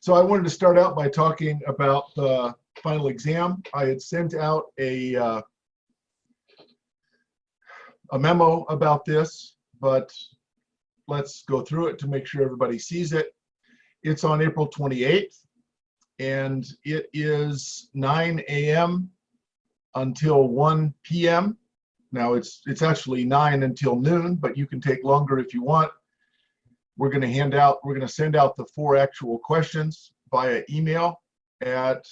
So I wanted to start out by talking about the final exam. I had sent out a memo about this, but let's go through it to make sure everybody sees it. It's on April 28th, and it is 9 a.m. until 1 p.m. Now it's actually 9 until noon, but you can take longer if you want. We're going to send out the 4 actual questions via email at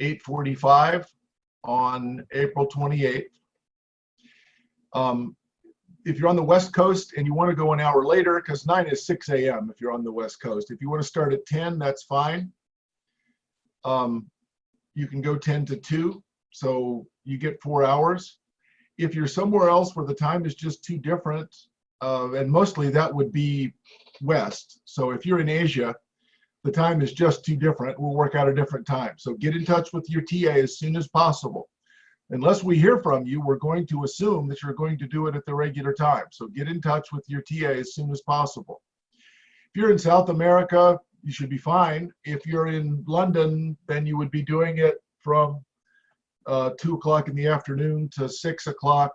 8:45 on April 28th. If you're on the West Coast and you want to go an hour later, because 9 is 6 a.m. if you're on the West Coast. If you want to start at 10, that's fine. You can go 10 to 2, so you get 4 hours. If you're somewhere else where the time is just too different, and mostly that would be West. So if you're in Asia, the time is just too different. We'll work out a different time. So get in touch with your TA as soon as possible. Unless we hear from you, we're going to assume that you're going to do it at the regular time. So get in touch with your TA as soon as possible. If you're in South America, you should be fine. If you're in London, then you would be doing it from 2 o'clock in the afternoon to 6 o'clock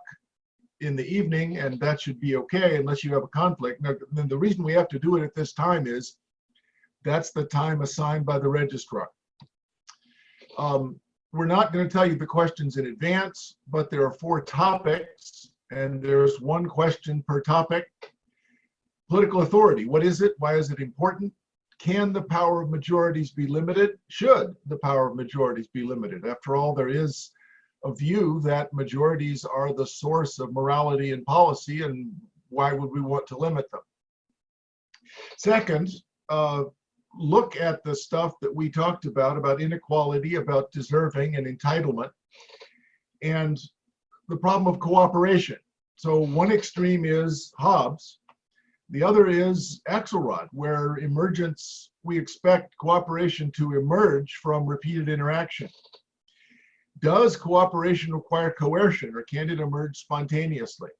in the evening, and that should be okay unless you have a conflict. Now, then the reason we have to do it at this time is that's the time assigned by the registrar. We're not going to tell you the questions in advance, but there are 4 topics, and there's 1 question per topic. Political authority, what is it? Why is it important? Can the power of majorities be limited? Should the power of majorities be limited? After all, there is a view that majorities are the source of morality and policy, and why would we want to limit them? Second, look at the stuff that we talked about inequality, about deserving and entitlement, and the problem of cooperation. So one extreme is Hobbes, the other is Axelrod, where we expect cooperation to emerge from repeated interaction. Does cooperation require coercion, or can it emerge spontaneously?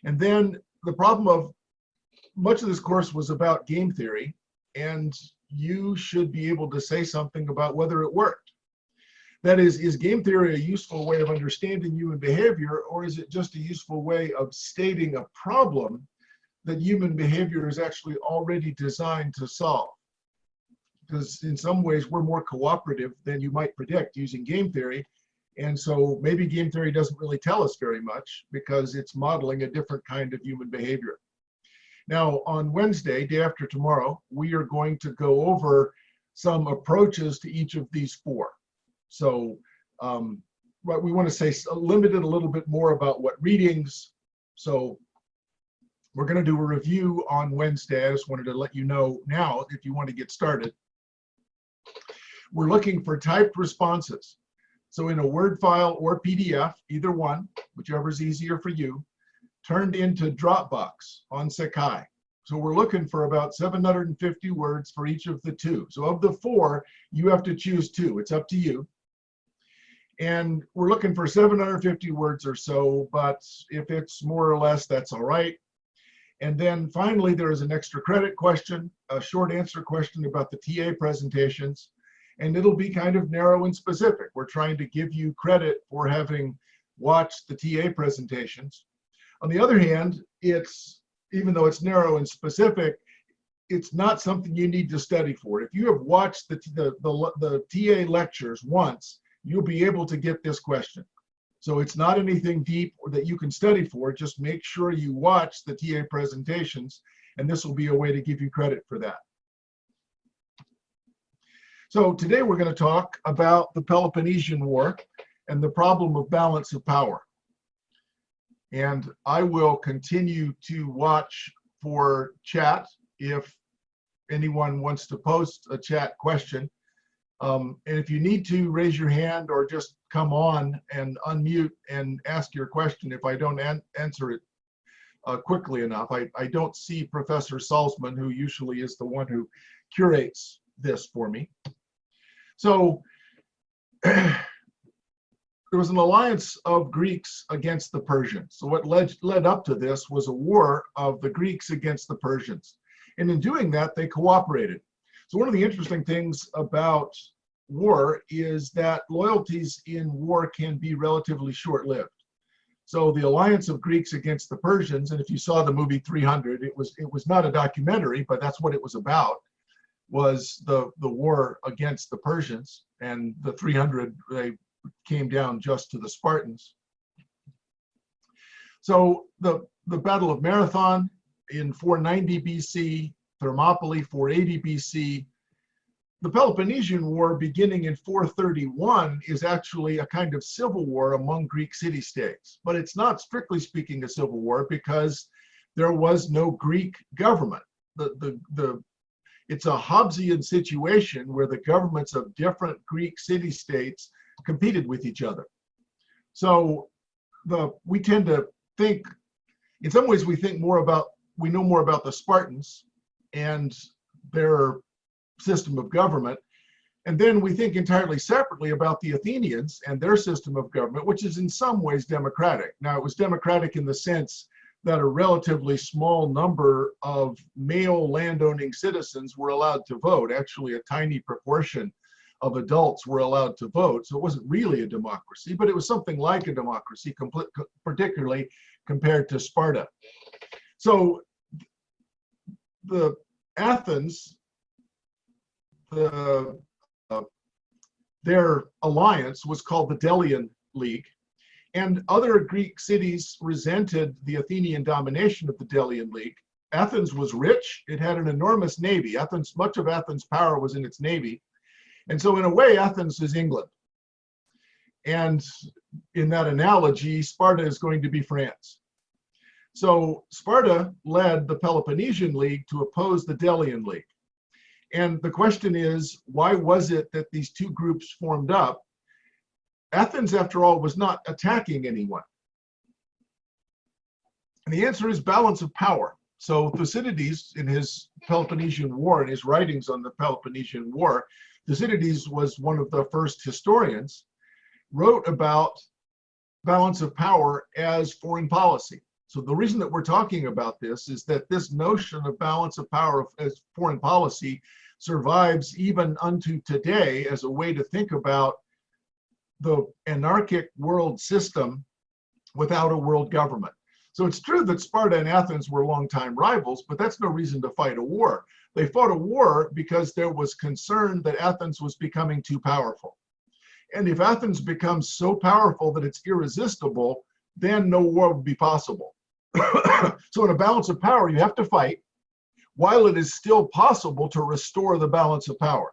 And then the problem of much of this course was about game theory, and you should be able to say something about whether it worked. That is game theory a useful way of understanding human behavior, or is it just a useful way of stating a problem that human behavior is actually already designed to solve? Because in some ways we're more cooperative than you might predict using game theory, and so maybe game theory doesn't really tell us very much because it's modeling a different kind of human behavior. Now, on Wednesday, day after tomorrow, we are going to go over some approaches to each of these 4. So what we want to say, limited a little bit more about what readings. So we're going to do a review on Wednesday. I just wanted to let you know now if you want to get started. We're looking for typed responses. So in a Word file or PDF, either one, whichever is easier for you, turned into Dropbox on Sakai. So we're looking for about 750 words for each of the 2. So of the 4, you have to choose 2. It's up to you. And we're looking for 750 words or so, but if it's more or less, that's all right. And then finally, there is an extra credit question, a short answer question about the TA presentations, and it'll be kind of narrow and specific. We're trying to give you credit for having watched the TA presentations. On the other hand, even though it's narrow and specific, it's not something you need to study for. If you have watched the TA lectures once, you'll be able to get this question. So it's not anything deep or that you can study for. Just make sure you watch the TA presentations, and this will be a way to give you credit for that. So today we're going to talk about the Peloponnesian War and the problem of balance of power. And I will continue to watch for chat if anyone wants to post a chat question. And if you need to, raise your hand or just come on and unmute and ask your question if I don't answer it quickly enough. I don't see Professor Salzman, who usually is the one who curates this for me. So there was an alliance of Greeks against the Persians. So what led up to this was a war of the Greeks against the Persians. And in doing that, they cooperated. So one of the interesting things about war is that loyalties in war can be relatively short-lived. So the alliance of Greeks against the Persians, and if you saw the movie 300, it was not a documentary, but that's what it was about, was the war against the Persians, and the 300, they came down just to the Spartans. So the Battle of Marathon in 490 BC, Thermopylae 480 BC, the Peloponnesian War beginning in 431 is actually a kind of civil war among Greek city-states, but it's not strictly speaking a civil war because there was no Greek government. It's a Hobbesian situation where the governments of different Greek city-states competed with each other. So we tend to think, in some ways we know more about the Spartans and their system of government, and then we think entirely separately about the Athenians and their system of government, which is in some ways democratic. Now, it was democratic in the sense that a relatively small number of male landowning citizens were allowed to vote. Actually, a tiny proportion of adults were allowed to vote, so it wasn't really a democracy, but it was something like a democracy, particularly compared to Sparta. So the Athens, their alliance was called the Delian League, and other Greek cities resented the Athenian domination of the Delian League. Athens was rich. It had an enormous navy. Much of Athens' power was in its navy. And so in a way, Athens is England. And in that analogy, Sparta is going to be France. So Sparta led the Peloponnesian League to oppose the Delian League. And the question is, why was it that these two groups formed up? Athens, after all, was not attacking anyone. And the answer is balance of power. So Thucydides, in his Peloponnesian War, in his writings on the Peloponnesian War, Thucydides was one of the first historians, wrote about balance of power as foreign policy. So the reason that we're talking about this is that this notion of balance of power as foreign policy survives even unto today as a way to think about the anarchic world system without a world government. So it's true that Sparta and Athens were longtime rivals, but that's no reason to fight a war. They fought a war because there was concern that Athens was becoming too powerful. And if Athens becomes so powerful that it's irresistible, then no war would be possible. So in a balance of power, you have to fight while it is still possible to restore the balance of power.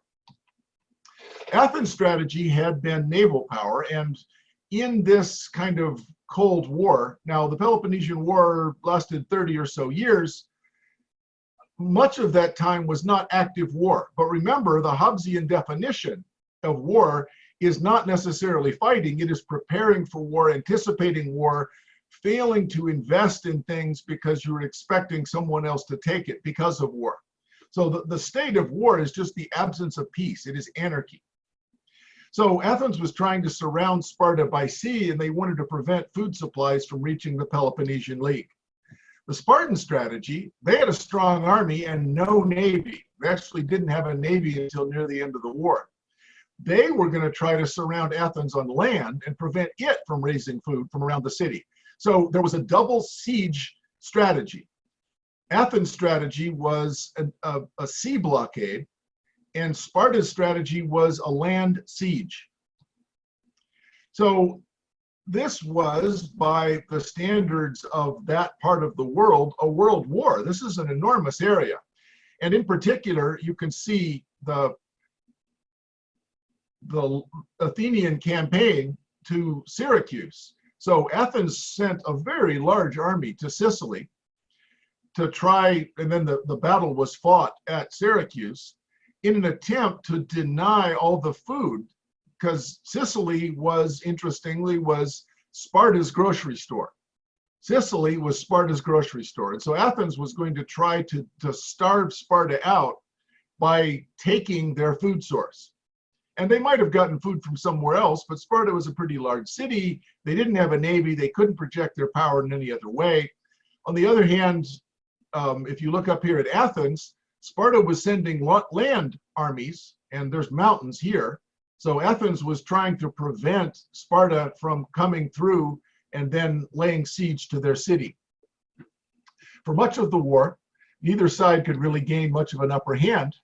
Athens' strategy had been naval power, and in this kind of Cold War, now the Peloponnesian War lasted 30 or so years, much of that time was not active war. But remember, the Hobbesian definition of war is not necessarily fighting, it is preparing for war, anticipating war, failing to invest in things because you're expecting someone else to take it because of war. So the state of war is just the absence of peace. It is anarchy. So Athens was trying to surround Sparta by sea, and they wanted to prevent food supplies from reaching the Peloponnesian League. The Spartan strategy, they had a strong army and no navy. They actually didn't have a navy until near the end of the war. They were going to try to surround Athens on land and prevent it from raising food from around the city. So there was a double siege strategy. Athens' strategy was a sea blockade, and Sparta's strategy was a land siege. So this was, by the standards of that part of the world, a world war. This is an enormous area. And in particular, you can see the Athenian campaign to Syracuse. So Athens sent a very large army to Sicily to try, and then the battle was fought at Syracuse in an attempt to deny all the food, because Sicily was, interestingly, was Sparta's grocery store. Sicily was Sparta's grocery store. And so Athens was going to try to starve Sparta out by taking their food source. And they might have gotten food from somewhere else, but Sparta was a pretty large city. They didn't have a navy. They couldn't project their power in any other way. On the other hand, if you look up here at Athens, Sparta was sending land armies, and there's mountains here. So Athens was trying to prevent Sparta from coming through and then laying siege to their city. For much of the war, neither side could really gain much of an upper hand.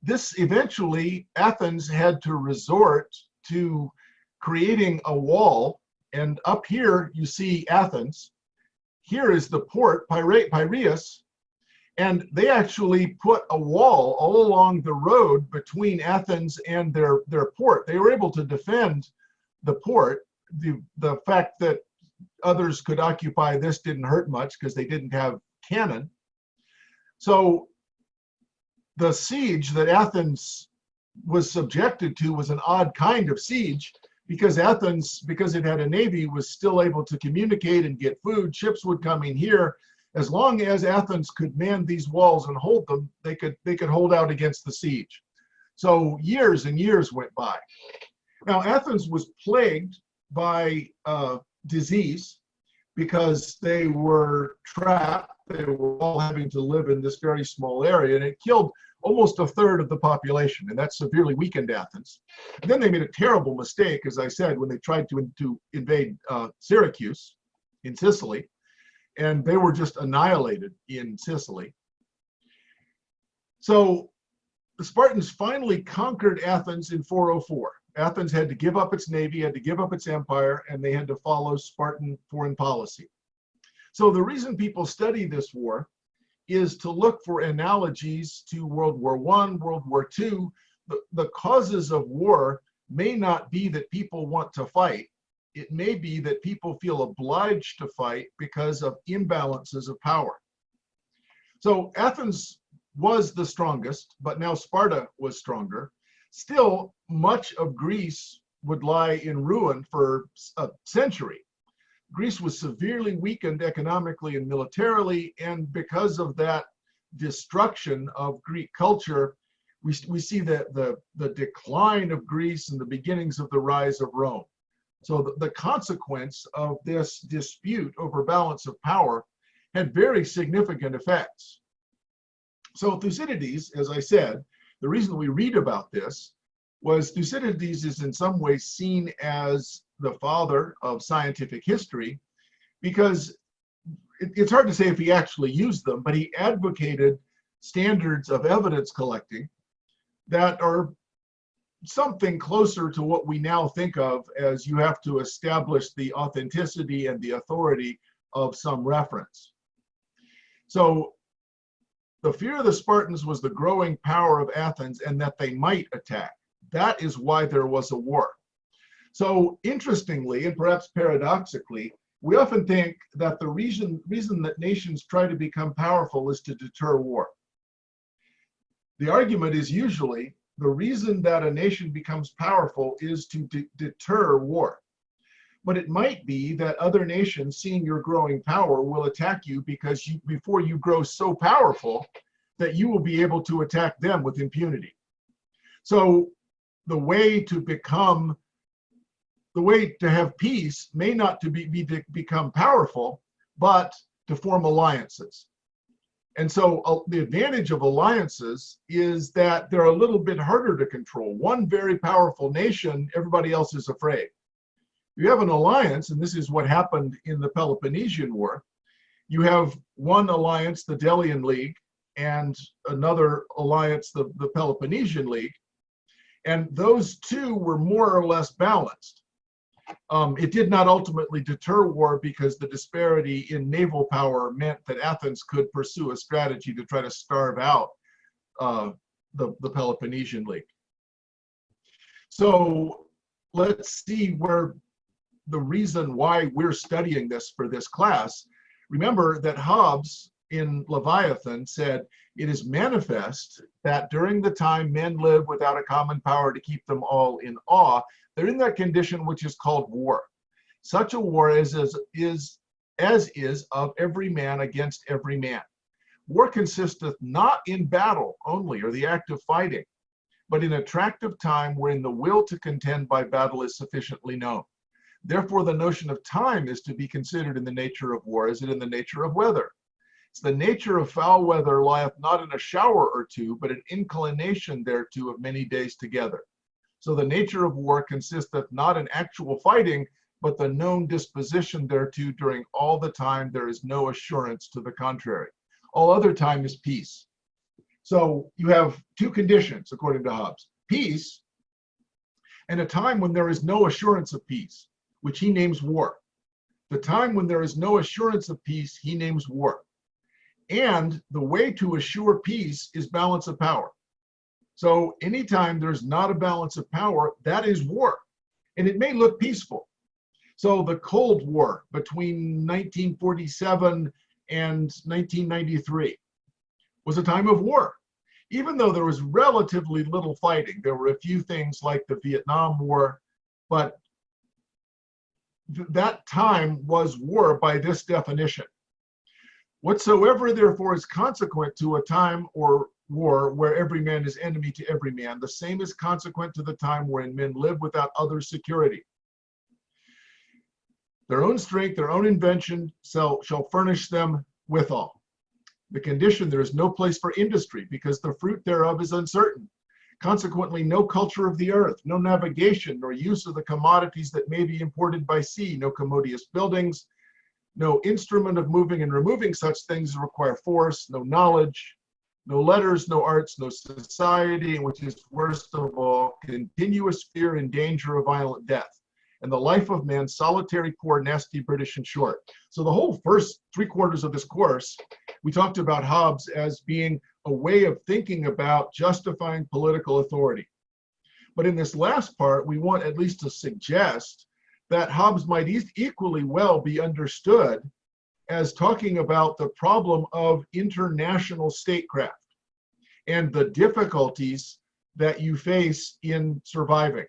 This eventually, Athens had to resort to creating a wall. And up here, you see Athens. Here is the port, Piraeus. And they actually put a wall all along the road between Athens and their port. They were able to defend the port. The fact that others could occupy this didn't hurt much because they didn't have cannon. So the siege that Athens was subjected to was an odd kind of siege, because Athens, because it had a navy, was still able to communicate and get food. Ships would come in here. As long as Athens could man these walls and hold them, they could hold out against the siege. So years and years went by. Now Athens was plagued by disease because they were trapped. They were all having to live in this very small area, and it killed almost a third of the population, and that severely weakened Athens. And then they made a terrible mistake, as I said, when they tried to invade Syracuse in Sicily, and they were just annihilated in Sicily. So the Spartans finally conquered Athens in 404. Athens had to give up its navy, had to give up its empire, and they had to follow Spartan foreign policy. So the reason people study this war is to look for analogies to World War I, World War II. The causes of war may not be that people want to fight. It may be that people feel obliged to fight because of imbalances of power. So Athens was the strongest, but now Sparta was stronger. Still, much of Greece would lie in ruin for a century. Greece was severely weakened economically and militarily, and because of that destruction of Greek culture, we see the decline of Greece and the beginnings of the rise of Rome. So the consequence of this dispute over balance of power had very significant effects. So Thucydides, as I said, the reason we read about this was Thucydides is in some ways seen as the father of scientific history, because it's hard to say if he actually used them, but he advocated standards of evidence collecting that are something closer to what we now think of as you have to establish the authenticity and the authority of some reference. So the fear of the Spartans was the growing power of Athens and that they might attack. That is why there was a war. So interestingly, and perhaps paradoxically, we often think that the reason that nations try to become powerful is to deter war. The argument is usually the reason that a nation becomes powerful is to deter war. But it might be that other nations, seeing your growing power, will attack you because before you grow so powerful that you will be able to attack them with impunity. So the way to have peace may not to become powerful, but to form alliances. And so the advantage of alliances is that they're a little bit harder to control. One very powerful nation, everybody else is afraid. You have an alliance, and this is what happened in the Peloponnesian War. You have one alliance, the Delian League, and another alliance, the Peloponnesian League. And those two were more or less balanced. It did not ultimately deter war because the disparity in naval power meant that Athens could pursue a strategy to try to starve out the Peloponnesian League. So let's see where the reason why we're studying this for this class. Remember that Hobbes in Leviathan said, "It is manifest that during the time men live without a common power to keep them all in awe, they're in that condition which is called war. Such a war as is of every man against every man. War consisteth not in battle only, or the act of fighting, but in a tract of time wherein the will to contend by battle is sufficiently known. Therefore the notion of time is to be considered in the nature of war as in the nature of weather. the nature of foul weather lieth not in a shower or two, but an inclination thereto of many days together. So the nature of war consisteth not in actual fighting, but the known disposition thereto during all the time there is no assurance to the contrary. All other time is peace. So you have two conditions, according to Hobbes: peace and a time when there is no assurance of peace, which he names war. The time when there is no assurance of peace, he names war. And the way to assure peace is balance of power. So anytime there's not a balance of power, that is war. And it may look peaceful. So the Cold War between 1947 and 1993 was a time of war. Even though there was relatively little fighting, there were a few things like the Vietnam War, but that time was war by this definition. Whatsoever therefore is consequent to a time or war where every man is enemy to every man, the same is consequent to the time wherein men live without other security. Their own strength, their own invention shall furnish them withal. The condition: there is no place for industry, because the fruit thereof is uncertain. Consequently, no culture of the earth, no navigation, nor use of the commodities that may be imported by sea, no commodious buildings, no instrument of moving and removing such things require force, no knowledge, no letters, no arts, no society, which is worst of all, continuous fear and danger of violent death. And the life of man, solitary, poor, nasty, British, and short. So the whole first 3/4 of this course, we talked about Hobbes as being a way of thinking about justifying political authority. But in this last part, we want at least to suggest that Hobbes might equally well be understood as talking about the problem of international statecraft and the difficulties that you face in surviving.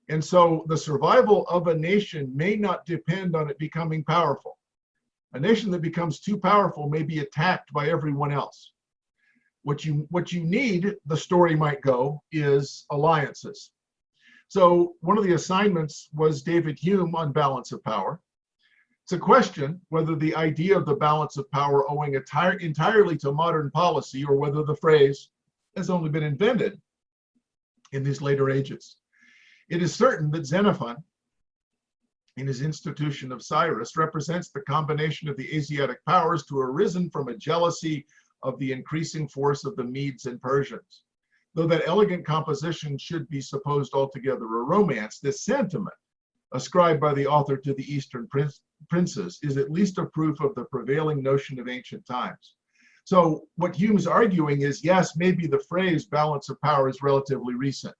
And so the survival of a nation may not depend on it becoming powerful. A nation that becomes too powerful may be attacked by everyone else. What you need, the story might go, is alliances. So one of the assignments was David Hume on balance of power. It's a question whether the idea of the balance of power owing entirely to modern policy, or whether the phrase has only been invented in these later ages. It is certain that Xenophon, in his Institution of Cyrus, represents the combination of the Asiatic powers to arisen from a jealousy of the increasing force of the Medes and Persians. Though that elegant composition should be supposed altogether a romance, this sentiment, ascribed by the author to the Eastern princes, is at least a proof of the prevailing notion of ancient times. So what Hume's arguing is, yes, maybe the phrase balance of power is relatively recent.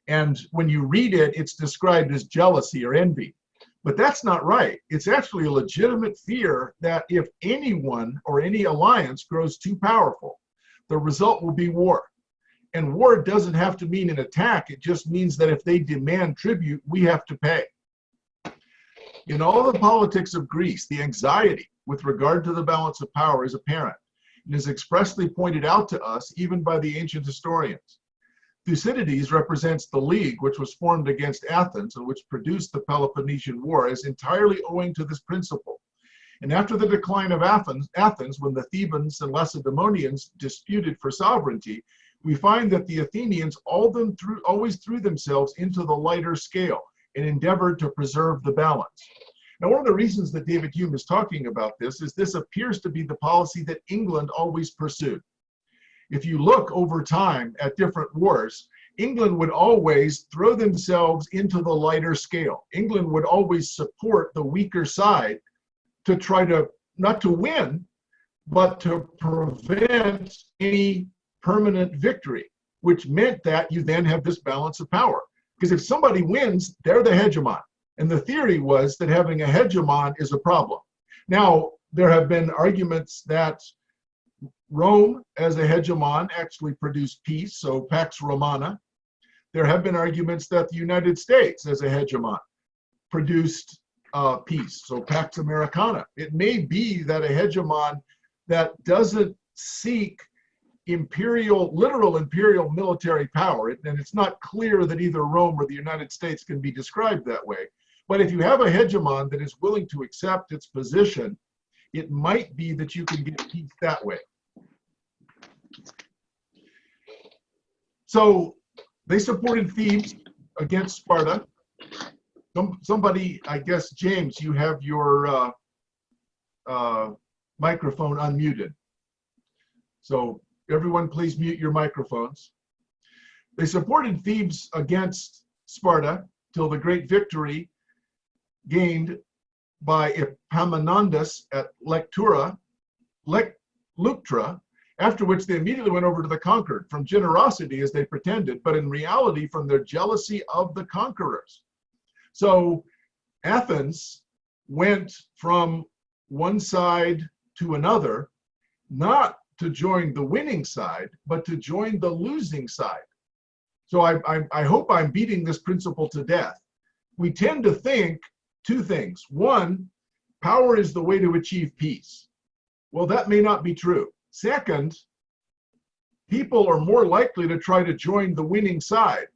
And when you read it, it's described as jealousy or envy. But that's not right. It's actually a legitimate fear that if anyone or any alliance grows too powerful, the result will be war. And war doesn't have to mean an attack. It just means that if they demand tribute, we have to pay. In all the politics of Greece, the anxiety with regard to the balance of power is apparent and is expressly pointed out to us even by the ancient historians. Thucydides represents the league which was formed against Athens and which produced the Peloponnesian War as entirely owing to this principle. And after the decline of Athens, when the Thebans and Lacedaemonians disputed for sovereignty, we find that the Athenians always threw themselves into the lighter scale and endeavored to preserve the balance. Now, one of the reasons that David Hume is talking about this is this appears to be the policy that England always pursued. If you look over time at different wars, England would always throw themselves into the lighter scale. England would always support the weaker side to try to, not to win, but to prevent any permanent victory, which meant that you then have this balance of power. Because if somebody wins, they're the hegemon. And the theory was that having a hegemon is a problem. Now, there have been arguments that Rome as a hegemon actually produced peace, so Pax Romana. There have been arguments that the United States as a hegemon produced peace, so Pax Americana. It may be that a hegemon that doesn't seek literal imperial military power, and it's not clear that either Rome or the United States can be described that way. But if you have a hegemon that is willing to accept its position it might be that you can get peace that way. So they supported Thebes against Sparta. Somebody, I guess, James, you have your microphone unmuted. So everyone, please mute your microphones. They supported Thebes against Sparta till the great victory gained by Epaminondas at Leuctra, after which they immediately went over to the conquered, from generosity as they pretended, but in reality from their jealousy of the conquerors. So Athens went from one side to another, not to join the winning side, but to join the losing side. So I hope I'm beating this principle to death. We tend to think two things. One, power is the way to achieve peace. Well, that may not be true. Second, people are more likely to try to join the winning side.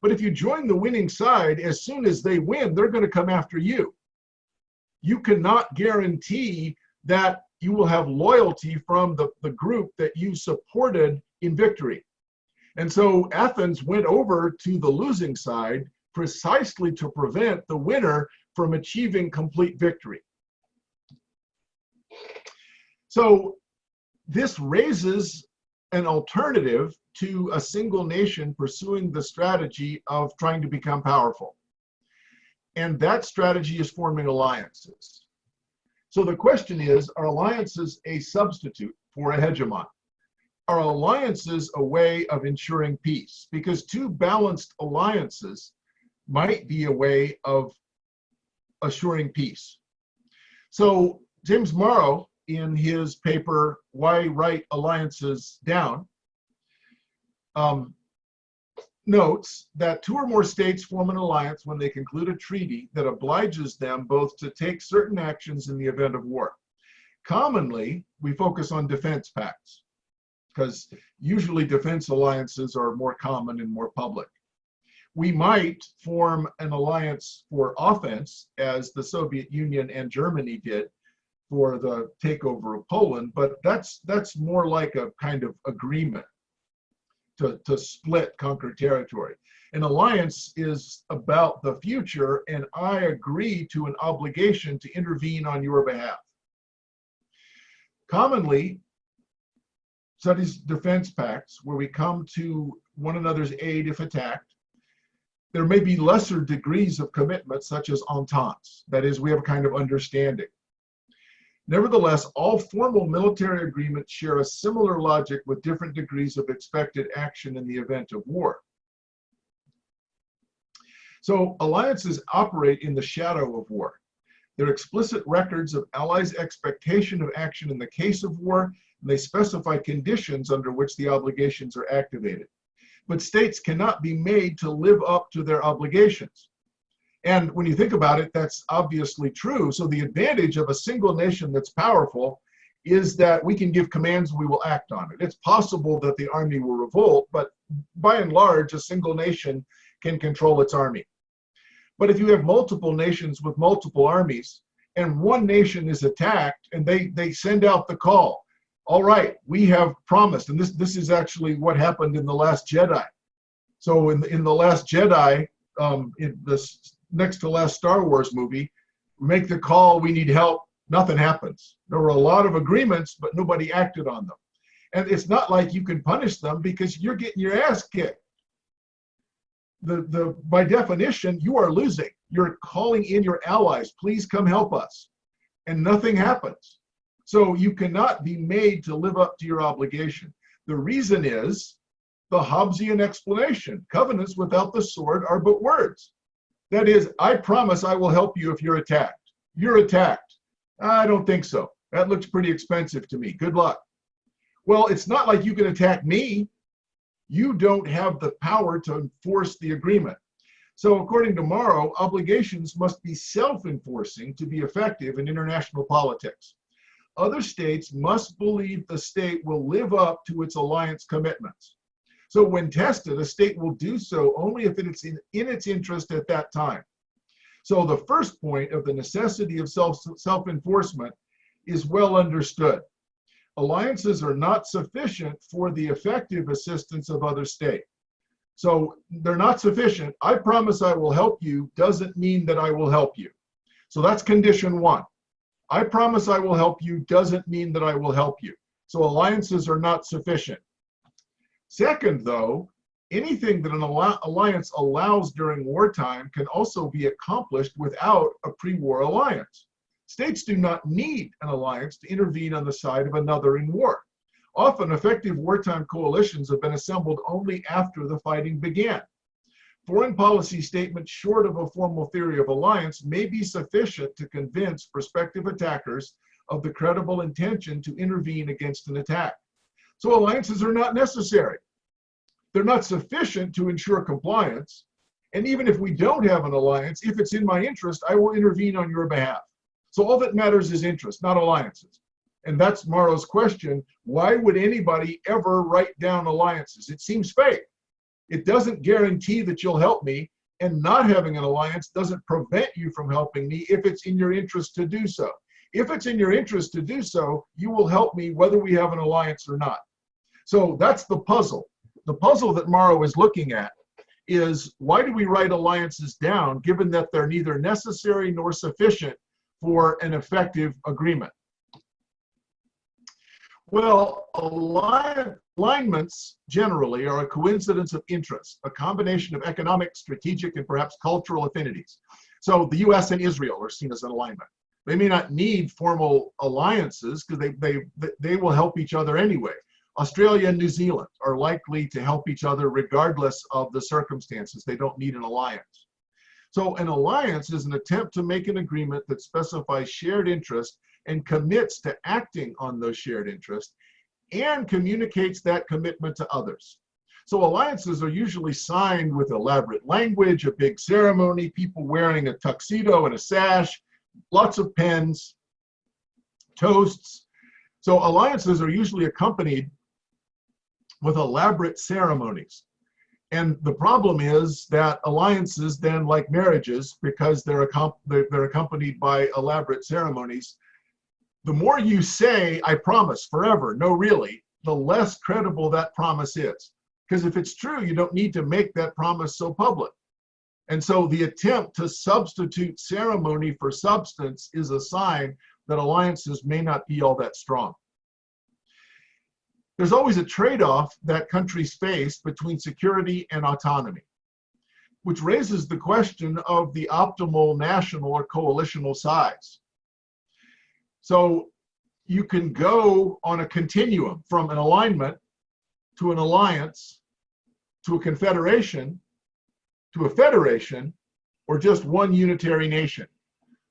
But if you join the winning side, as soon as they win, they're going to come after you. You cannot guarantee that you will have loyalty from the group that you supported in victory. And so Athens went over to the losing side precisely to prevent the winner from achieving complete victory. So this raises an alternative to a single nation pursuing the strategy of trying to become powerful. And that strategy is forming alliances. So the question is, are alliances a substitute for a hegemon? Are alliances a way of ensuring peace? Because two balanced alliances might be a way of assuring peace. So James Morrow, in his paper, Why Write Alliances Down, notes that two or more states form an alliance when they conclude a treaty that obliges them both to take certain actions in the event of war. Commonly, we focus on defense pacts, because usually defense alliances are more common and more public. We might form an alliance for offense, as the Soviet Union and Germany did for the takeover of Poland, but that's more like a kind of agreement to split conquered territory. An alliance is about the future, and I agree to an obligation to intervene on your behalf. Commonly, studies defense pacts, where we come to one another's aid if attacked. There may be lesser degrees of commitment, such as ententes. That is, we have a kind of understanding. Nevertheless, all formal military agreements share a similar logic with different degrees of expected action in the event of war. So alliances operate in the shadow of war. They're explicit records of allies' expectation of action in the case of war, and they specify conditions under which the obligations are activated. But states cannot be made to live up to their obligations. And when you think about it, that's obviously true. So the advantage of a single nation that's powerful is that we can give commands and we will act on it. It's possible that the army will revolt, but by and large, a single nation can control its army. But if you have multiple nations with multiple armies, and one nation is attacked, and they send out the call, all right, we have promised, and this is actually what happened in The Last Jedi. So in The Last Jedi, in this next to last Star Wars movie, make the call, we need help, nothing happens. There were a lot of agreements, but nobody acted on them. And it's not like you can punish them because you're getting your ass kicked. By definition, you are losing. You're calling in your allies, please come help us. And nothing happens. So you cannot be made to live up to your obligation. The reason is the Hobbesian explanation. Covenants without the sword are but words. That is, I promise I will help you if you're attacked. You're attacked. I don't think so. That looks pretty expensive to me. Good luck. Well, it's not like you can attack me. You don't have the power to enforce the agreement. So according to Morrow, obligations must be self-enforcing to be effective in international politics. Other states must believe the state will live up to its alliance commitments. So when tested, a state will do so only if it's in its interest at that time. So the first point of the necessity of self-enforcement is well understood. Alliances are not sufficient for the effective assistance of other states. So they're not sufficient. I promise I will help you doesn't mean that I will help you. So that's condition one. I promise I will help you doesn't mean that I will help you. So alliances are not sufficient. Second, though, anything that an alliance allows during wartime can also be accomplished without a pre-war alliance. States do not need an alliance to intervene on the side of another in war. Often, effective wartime coalitions have been assembled only after the fighting began. Foreign policy statements short of a formal theory of alliance may be sufficient to convince prospective attackers of the credible intention to intervene against an attack. So alliances are not necessary. They're not sufficient to ensure compliance. And even if we don't have an alliance, if it's in my interest, I will intervene on your behalf. So all that matters is interest, not alliances. And that's Morrow's question. Why would anybody ever write down alliances? It seems fake. It doesn't guarantee that you'll help me, and not having an alliance doesn't prevent you from helping me if it's in your interest to do so. If it's in your interest to do so, you will help me whether we have an alliance or not. So that's the puzzle. The puzzle that Morrow is looking at is, why do we write alliances down given that they're neither necessary nor sufficient for an effective agreement? Well, alignments generally are a coincidence of interest, a combination of economic, strategic, and perhaps cultural affinities. So the US and Israel are seen as an alignment. They may not need formal alliances because they will help each other anyway. Australia and New Zealand are likely to help each other regardless of the circumstances. They don't need an alliance. So an alliance is an attempt to make an agreement that specifies shared interest and commits to acting on those shared interests and communicates that commitment to others. So alliances are usually signed with elaborate language, a big ceremony, people wearing a tuxedo and a sash, lots of pens, toasts. So alliances are usually accompanied with elaborate ceremonies. And the problem is that alliances then, like marriages, because they're accompanied by elaborate ceremonies, the more you say, I promise forever, no really, the less credible that promise is. Because if it's true, you don't need to make that promise so public. And so the attempt to substitute ceremony for substance is a sign that alliances may not be all that strong. There's always a trade-off that countries face between security and autonomy, which raises the question of the optimal national or coalitional size. So you can go on a continuum from an alignment to an alliance to a confederation to a federation, or just one unitary nation.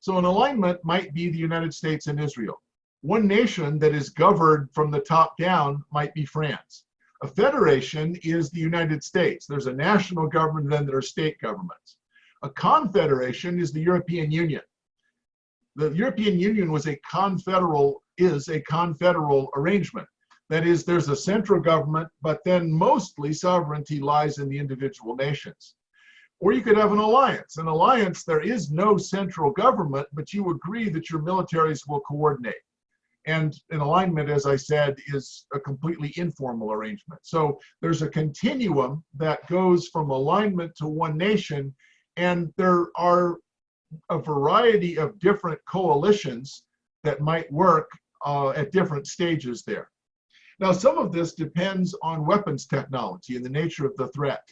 So an alignment might be the United States and Israel. One nation that is governed from the top down might be France. A federation is the United States. There's a national government, then there are state governments. A confederation is the European Union. The European Union is a confederal arrangement. That is, there's a central government, but then mostly sovereignty lies in the individual nations. Or you could have an alliance. An alliance, there is no central government, but you agree that your militaries will coordinate. And an alignment, as I said, is a completely informal arrangement. So there's a continuum that goes from alignment to one nation, and there are a variety of different coalitions that might work at different stages there. Now, some of this depends on weapons technology and the nature of the threat.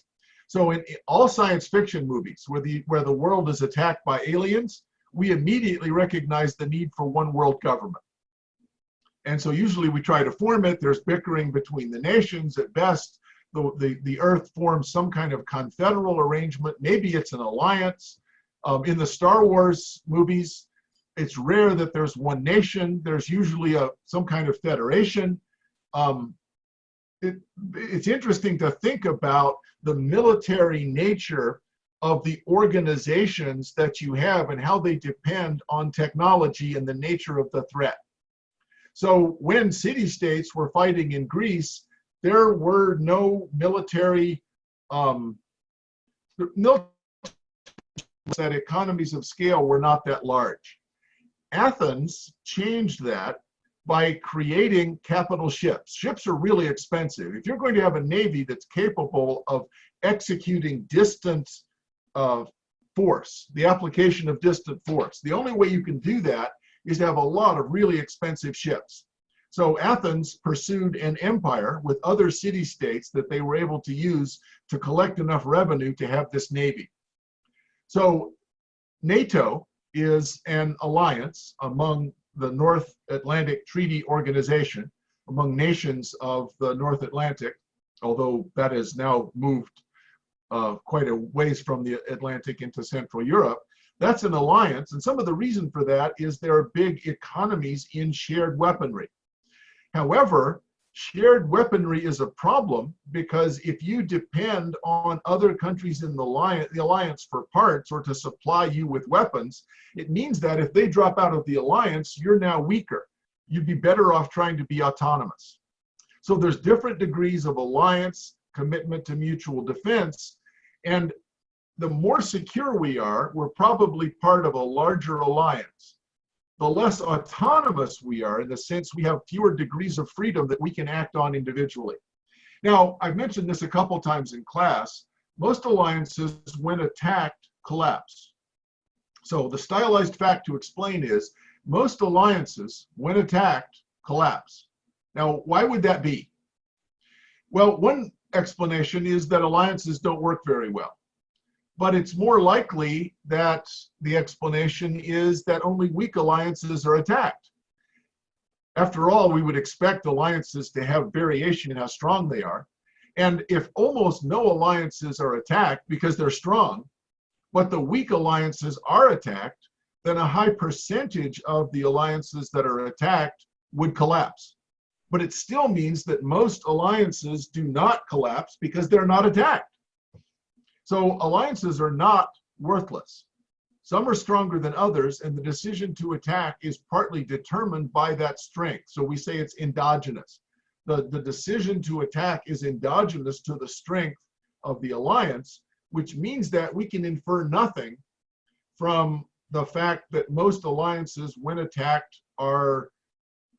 So in all science fiction movies where the world is attacked by aliens, we immediately recognize the need for one world government. And so usually we try to form it. There's bickering between the nations. At best, the Earth forms some kind of confederal arrangement. Maybe it's an alliance. In the Star Wars movies, it's rare that there's one nation. There's usually some kind of federation. It's interesting to think about the military nature of the organizations that you have and how they depend on technology and the nature of the threat. So when city-states were fighting in Greece, there were no military, that economies of scale were not that large. Athens changed that by creating capital ships. Ships are really expensive. If you're going to have a navy that's capable of executing distant force, the application of distant force, the only way you can do that is to have a lot of really expensive ships. So Athens pursued an empire with other city-states that they were able to use to collect enough revenue to have this navy. So NATO is an alliance among the North Atlantic Treaty Organization, among nations of the North Atlantic, although that has now moved quite a ways from the Atlantic into Central Europe. That's an alliance, and some of the reason for that is there are big economies in shared weaponry. However, shared weaponry is a problem because if you depend on other countries in the alliance for parts or to supply you with weapons, it means that if they drop out of the alliance, you're now weaker. You'd be better off trying to be autonomous. So there's different degrees of alliance, commitment to mutual defense, and the more secure we are, we're probably part of a larger alliance. The less autonomous we are, in the sense we have fewer degrees of freedom that we can act on individually. Now, I've mentioned this a couple times in class. Most alliances, when attacked, collapse. So the stylized fact to explain is most alliances, when attacked, collapse. Now, why would that be? Well, one explanation is that alliances don't work very well. But it's more likely that the explanation is that only weak alliances are attacked. After all, we would expect alliances to have variation in how strong they are. And if almost no alliances are attacked because they're strong, but the weak alliances are attacked, then a high percentage of the alliances that are attacked would collapse. But it still means that most alliances do not collapse because they're not attacked. So alliances are not worthless. Some are stronger than others, and the decision to attack is partly determined by that strength. So we say it's endogenous. The decision to attack is endogenous to the strength of the alliance, which means that we can infer nothing from the fact that most alliances, when attacked,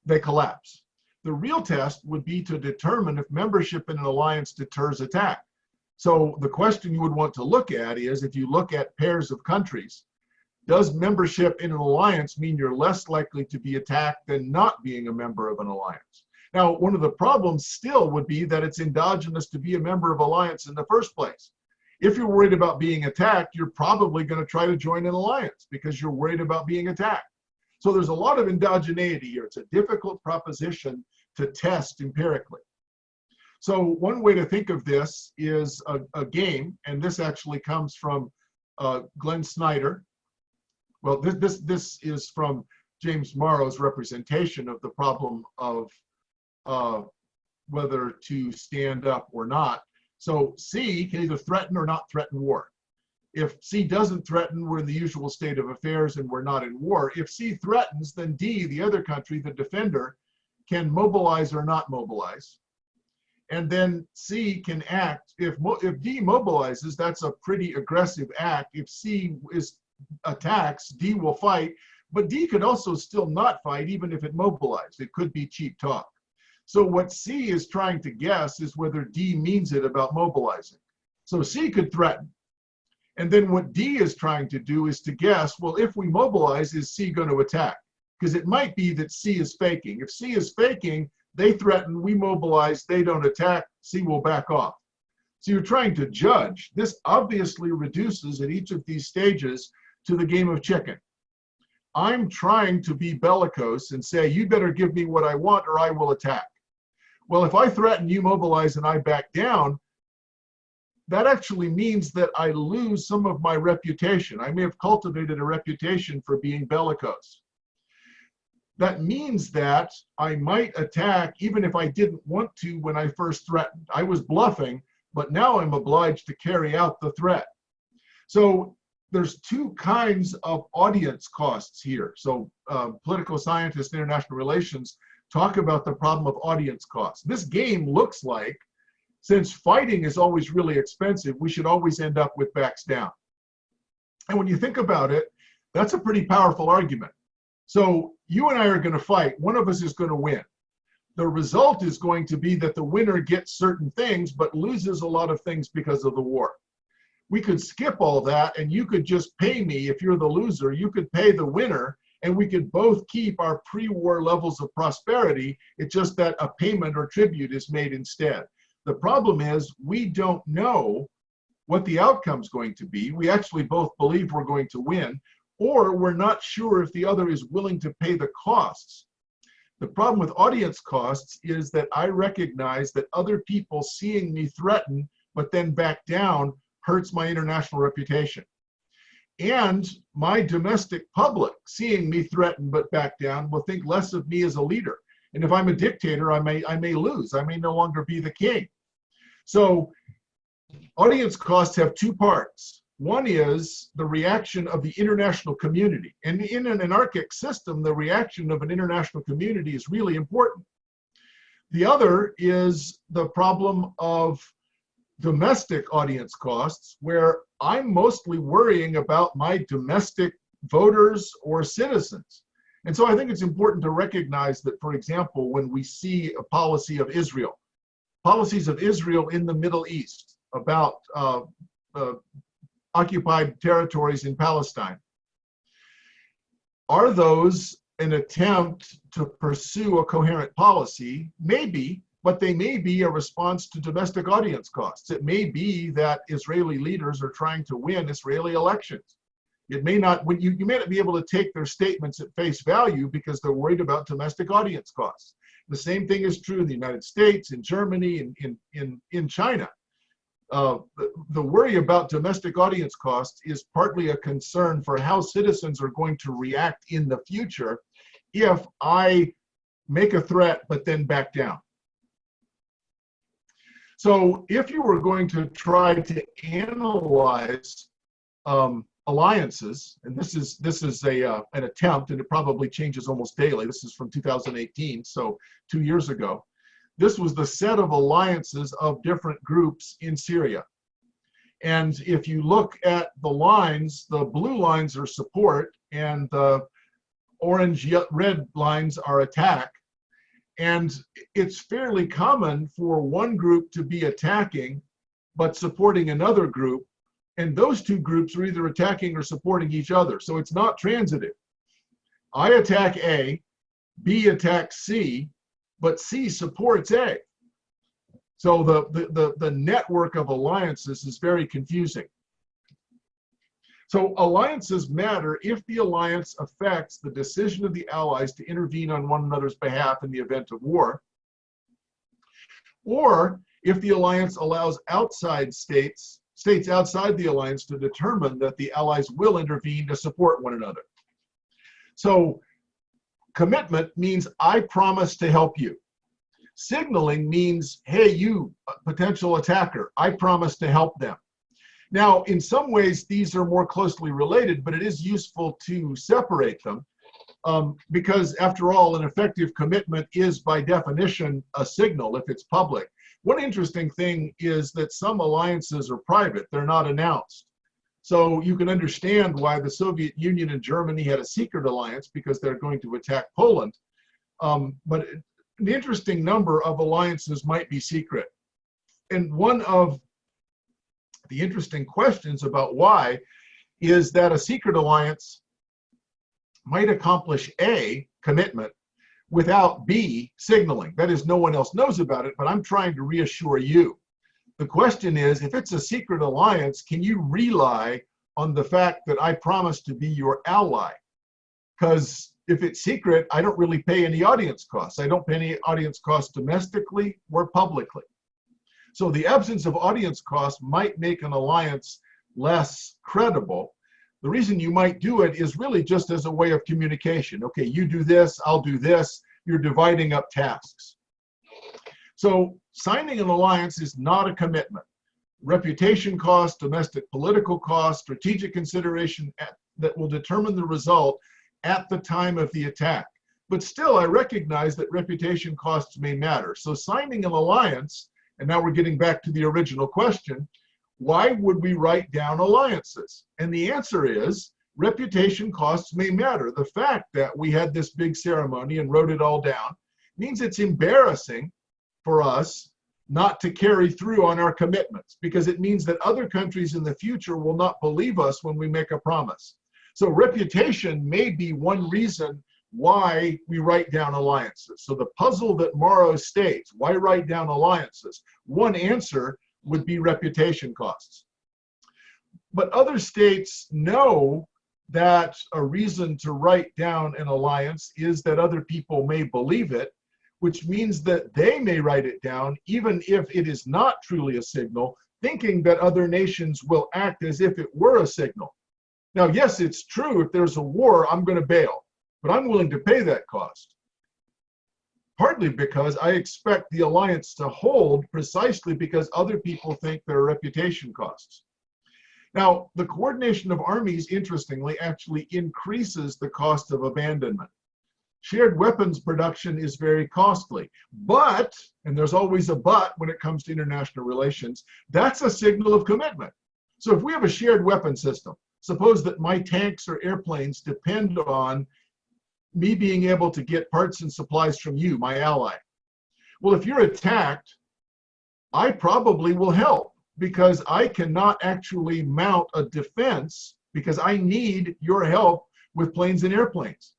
they collapse. The real test would be to determine if membership in an alliance deters attack. So the question you would want to look at is, if you look at pairs of countries, does membership in an alliance mean you're less likely to be attacked than not being a member of an alliance? Now, one of the problems still would be that it's endogenous to be a member of alliance in the first place. If you're worried about being attacked, you're probably going to try to join an alliance because you're worried about being attacked. So there's a lot of endogeneity here. It's a difficult proposition to test empirically. So one way to think of this is a game, and this actually comes from Glenn Schneider. Well, this is from James Morrow's representation of the problem of whether to stand up or not. So C can either threaten or not threaten war. If C doesn't threaten, we're in the usual state of affairs and we're not in war. If C threatens, then D, the other country, the defender, can mobilize or not mobilize. And then C can act. If D mobilizes, that's a pretty aggressive act. If C attacks, D will fight, but D could also still not fight even if it mobilized. It could be cheap talk. So what C is trying to guess is whether D means it about mobilizing. So C could threaten. And then what D is trying to do is to guess, well, if we mobilize, is C going to attack? Because it might be that C is faking. If C is faking, they threaten, we mobilize, they don't attack, C will back off. So you're trying to judge. This obviously reduces at each of these stages to the game of chicken. I'm trying to be bellicose and say, you better give me what I want or I will attack. Well, if I threaten, you mobilize, and I back down, that actually means that I lose some of my reputation. I may have cultivated a reputation for being bellicose. That means that I might attack even if I didn't want to when I first threatened. I was bluffing, but now I'm obliged to carry out the threat. So there's two kinds of audience costs here. So political scientists and international relations talk about the problem of audience costs. This game looks like, since fighting is always really expensive, we should always end up with backs down. And when you think about it, that's a pretty powerful argument. So you and I are going to fight. One of us is going to win. The result is going to be that the winner gets certain things, but loses a lot of things because of the war. We could skip all that, and you could just pay me. If you're the loser, you could pay the winner, and we could both keep our pre-war levels of prosperity. It's just that a payment or tribute is made instead. The problem is we don't know what the outcome's going to be. We actually both believe we're going to win, or we're not sure if the other is willing to pay the costs. The problem with audience costs is that I recognize that other people seeing me threaten but then back down hurts my international reputation. And my domestic public seeing me threaten but back down will think less of me as a leader. And if I'm a dictator, I may lose. I may no longer be the king. So audience costs have two parts. One is the reaction of the international community. And in an anarchic system, the reaction of an international community is really important. The other is the problem of domestic audience costs, where I'm mostly worrying about my domestic voters or citizens. And so I think it's important to recognize that, for example, when we see a policies of Israel in the Middle East about occupied territories in Palestine, are those an attempt to pursue a coherent policy? Maybe, but they may be a response to domestic audience costs. It may be that Israeli leaders are trying to win Israeli elections. It may not, you may not be able to take their statements at face value because they're worried about domestic audience costs. The same thing is true in the United States, in Germany, in China. The worry about domestic audience costs is partly a concern for how citizens are going to react in the future if I make a threat but then back down. So if you were going to try to analyze alliances, and this is an attempt, and it probably changes almost daily. This is from 2018, so 2 years ago. This was the set of alliances of different groups in Syria. And if you look at the lines, the blue lines are support, and the orange-red lines are attack. And it's fairly common for one group to be attacking, but supporting another group. And those two groups are either attacking or supporting each other. So it's not transitive. I attack A, B attacks C, but C supports A. So the network of alliances is very confusing. So alliances matter if the alliance affects the decision of the allies to intervene on one another's behalf in the event of war, or if the alliance allows outside states outside the alliance to determine that the allies will intervene to support one another. So commitment means I promise to help you. Signaling means, hey, you potential attacker, I promise to help them. Now, in some ways, these are more closely related, but it is useful to separate them because, after all, an effective commitment is, by definition, a signal if it's public. One interesting thing is that some alliances are private. They're not announced. So you can understand why the Soviet Union and Germany had a secret alliance because they're going to attack Poland. But an interesting number of alliances might be secret. And one of the interesting questions about why is that a secret alliance might accomplish A, commitment, without B, signaling. That is, no one else knows about it, but I'm trying to reassure you. The question is, if it's a secret alliance, can you rely on the fact that I promise to be your ally? Because if it's secret, I don't really pay any audience costs. I don't pay any audience costs domestically or publicly. So the absence of audience costs might make an alliance less credible. The reason you might do it is really just as a way of communication. Okay, you do this, I'll do this. You're dividing up tasks. So signing an alliance is not a commitment. Reputation costs, domestic political costs, strategic consideration that will determine the result at the time of the attack. But still, I recognize that reputation costs may matter. So signing an alliance, and now we're getting back to the original question, why would we write down alliances? And the answer is reputation costs may matter. The fact that we had this big ceremony and wrote it all down means it's embarrassing for us not to carry through on our commitments, because it means that other countries in the future will not believe us when we make a promise. So reputation may be one reason why we write down alliances. So the puzzle that Morrow states, why write down alliances? One answer would be reputation costs. But other states know that a reason to write down an alliance is that other people may believe it, which means that they may write it down even if it is not truly a signal, thinking that other nations will act as if it were a signal. Now, yes, it's true, if there's a war, I'm going to bail, but I'm willing to pay that cost. Partly because I expect the alliance to hold precisely because other people think there are reputation costs. Now, the coordination of armies, interestingly, actually increases the cost of abandonment. Shared weapons production is very costly, but, and there's always a but when it comes to international relations, that's a signal of commitment. So if we have a shared weapon system, suppose that my tanks or airplanes depend on me being able to get parts and supplies from you, my ally. Well, if you're attacked, I probably will help because I cannot actually mount a defense because I need your help with planes and airplanes.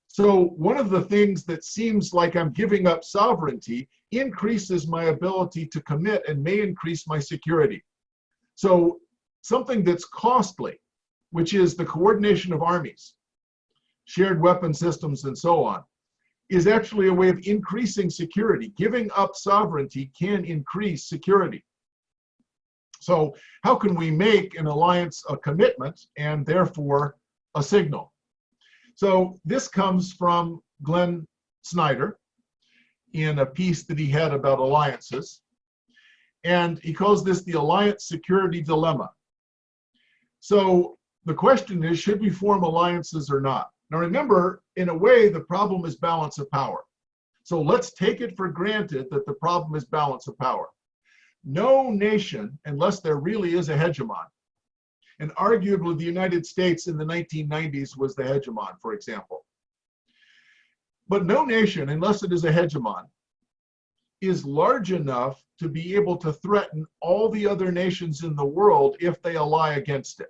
So one of the things that seems like I'm giving up sovereignty increases my ability to commit and may increase my security. So something that's costly, which is the coordination of armies, shared weapon systems, and so on, is actually a way of increasing security. Giving up sovereignty can increase security. So how can we make an alliance a commitment and therefore a signal? So this comes from Glenn Schneider in a piece that he had about alliances. And he calls this the alliance security dilemma. So the question is, should we form alliances or not? Now remember, in a way, the problem is balance of power. So let's take it for granted that the problem is balance of power. No nation, unless there really is a hegemon, and arguably the United States in the 1990s was the hegemon, for example. But no nation, unless it is a hegemon, is large enough to be able to threaten all the other nations in the world if they ally against it.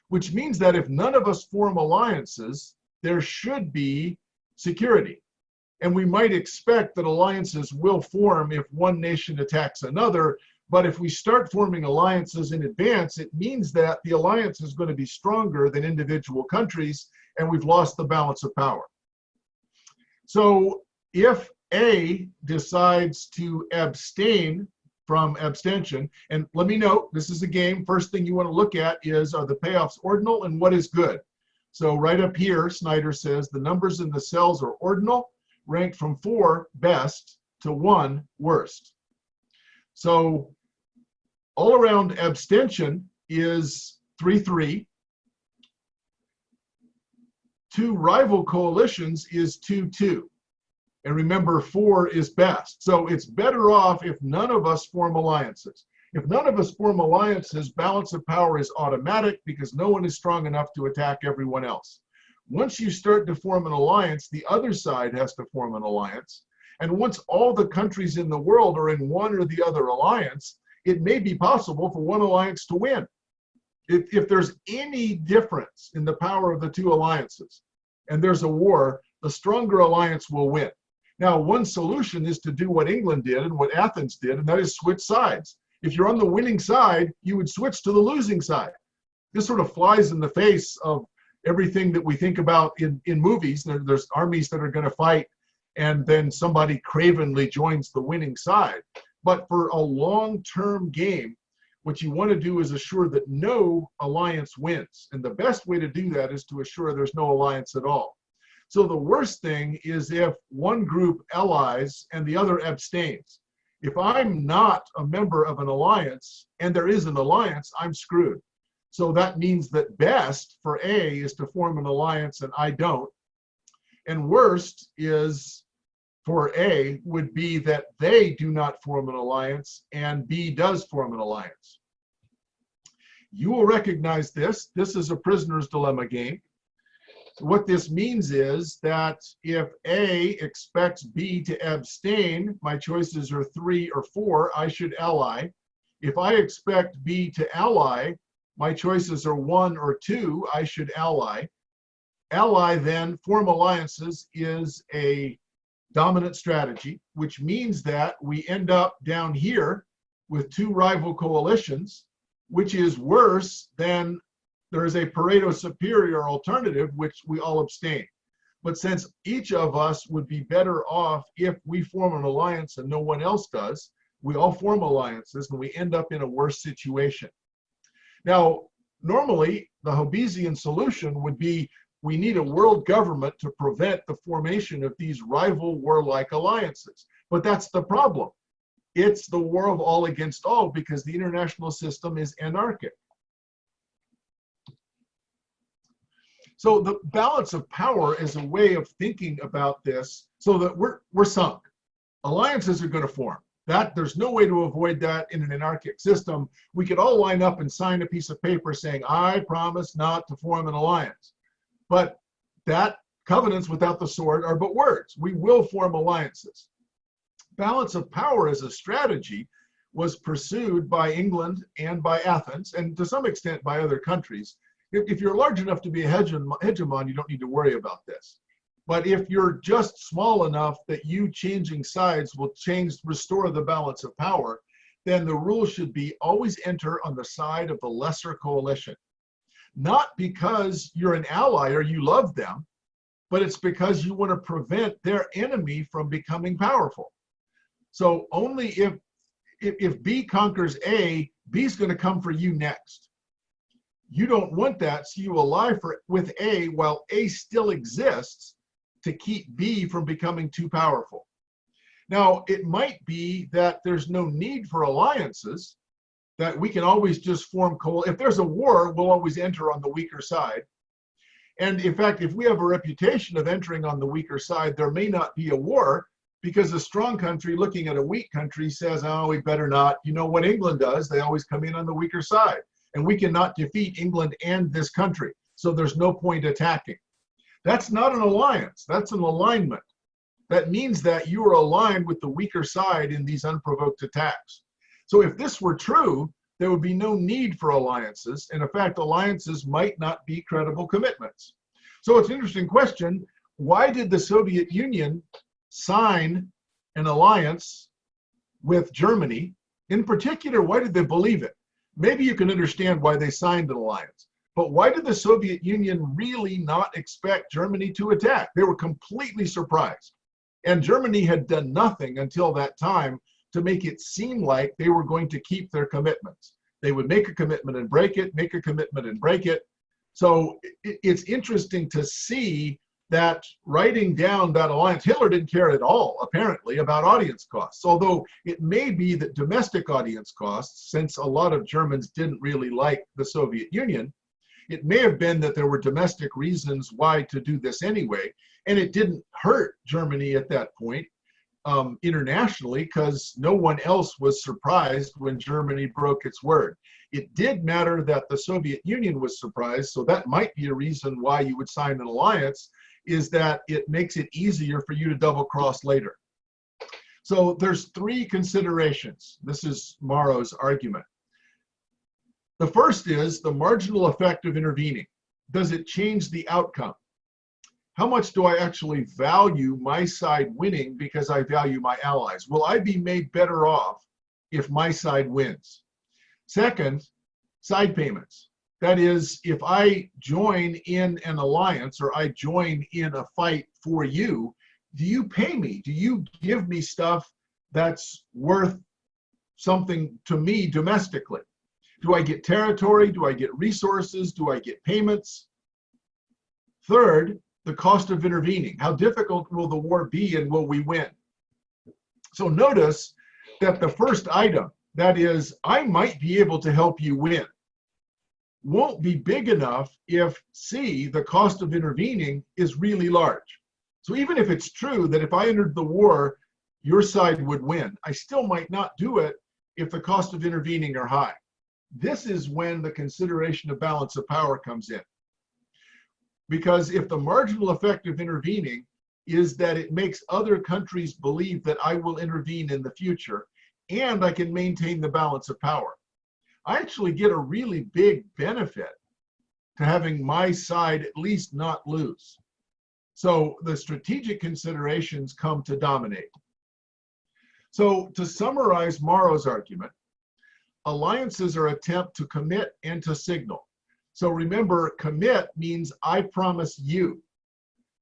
Which means that if none of us form alliances, there should be security. And we might expect that alliances will form if one nation attacks another, but if we start forming alliances in advance, it means that the alliance is going to be stronger than individual countries, and we've lost the balance of power. So if A decides to abstain from abstention, and let me note, this is a game, first thing you want to look at is, are the payoffs ordinal and what is good? So right up here, Schneider says the numbers in the cells are ordinal, ranked from 4 best to 1 worst. So all around abstention is 3-3. 2 rival coalitions is 2-2. And remember, 4 is best. So it's better off if none of us form alliances. If none of us form alliances, balance of power is automatic because no one is strong enough to attack everyone else. Once you start to form an alliance, the other side has to form an alliance. And once all the countries in the world are in one or the other alliance, it may be possible for one alliance to win. If there's any difference in the power of the 2 alliances and there's a war, the stronger alliance will win. Now, one solution is to do what England did and what Athens did, and that is switch sides. If you're on the winning side, you would switch to the losing side. This sort of flies in the face of everything that we think about in movies. There's armies that are going to fight, and then somebody cravenly joins the winning side. But for a long-term game, what you want to do is assure that no alliance wins. And the best way to do that is to assure there's no alliance at all. So the worst thing is if one group allies and the other abstains. If I'm not a member of an alliance and there is an alliance, I'm screwed. So that means that best for A is to form an alliance and I don't. And worst is for A would be that they do not form an alliance and B does form an alliance. You will recognize this. This is a prisoner's dilemma game. What this means is that if A expects B to abstain, my choices are 3 or 4, I should ally. If I expect B to ally, my choices are 1 or 2, I should ally. Ally then, form alliances is a dominant strategy, which means that we end up down here with 2 rival coalitions, which is worse than there is a Pareto superior alternative, which we all abstain. But since each of us would be better off if we form an alliance and no one else does, we all form alliances and we end up in a worse situation. Now, normally the Hobbesian solution would be we need a world government to prevent the formation of these rival warlike alliances. But that's the problem. It's the war of all against all because the international system is anarchic. So the balance of power is a way of thinking about this so that we're sunk. Alliances are going to form. That there's no way to avoid that in an anarchic system. We could all line up and sign a piece of paper saying, I promise not to form an alliance. But that covenants without the sword are but words. We will form alliances. Balance of power as a strategy was pursued by England and by Athens, and to some extent by other countries. If you're large enough to be a hegemon, you don't need to worry about this. But if you're just small enough that you changing sides will restore the balance of power, then the rule should be always enter on the side of the lesser coalition. Not because you're an ally or you love them, but it's because you want to prevent their enemy from becoming powerful. So only if B conquers A, B's going to come for you next. You don't want that, so you ally with A while A still exists to keep B from becoming too powerful. Now, it might be that there's no need for alliances, that we can always just form if there's a war, we'll always enter on the weaker side. And in fact, if we have a reputation of entering on the weaker side, there may not be a war because a strong country looking at a weak country says, oh, we better not. You know what England does? They always come in on the weaker side. And we cannot defeat England and this country. So there's no point attacking. That's not an alliance. That's an alignment. That means that you are aligned with the weaker side in these unprovoked attacks. So if this were true, there would be no need for alliances. And in fact, alliances might not be credible commitments. So it's an interesting question. Why did the Soviet Union sign an alliance with Germany? In particular, why did they believe it? Maybe you can understand why they signed an alliance. But why did the Soviet Union really not expect Germany to attack? They were completely surprised. And Germany had done nothing until that time to make it seem like they were going to keep their commitments. They would make a commitment and break it, make a commitment and break it. So it's interesting to see that writing down that alliance, Hitler didn't care at all, apparently, about audience costs. Although it may be that domestic audience costs, since a lot of Germans didn't really like the Soviet Union, it may have been that there were domestic reasons why to do this anyway. And it didn't hurt Germany at that point internationally because no one else was surprised when Germany broke its word. It did matter that the Soviet Union was surprised, so that might be a reason why you would sign an alliance, is that it makes it easier for you to double cross later. So there's 3 considerations. This is Morrow's argument. The first is the marginal effect of intervening. Does it change the outcome? How much do I actually value my side winning because I value my allies? Will I be made better off if my side wins? Second, side payments. That is, if I join in an alliance or I join in a fight for you, do you pay me? Do you give me stuff that's worth something to me domestically? Do I get territory? Do I get resources? Do I get payments? Third, the cost of intervening. How difficult will the war be and will we win? So notice that the first item, that is, I might be able to help you win, won't be big enough if C, the cost of intervening, is really large. So even if it's true that if I entered the war, your side would win, I still might not do it if the cost of intervening are high. This is when the consideration of balance of power comes in. Because if the marginal effect of intervening is that it makes other countries believe that I will intervene in the future and I can maintain the balance of power, I actually get a really big benefit to having my side at least not lose. So the strategic considerations come to dominate. So to summarize Morrow's argument, alliances are attempt to commit and to signal. So remember, commit means I promise you.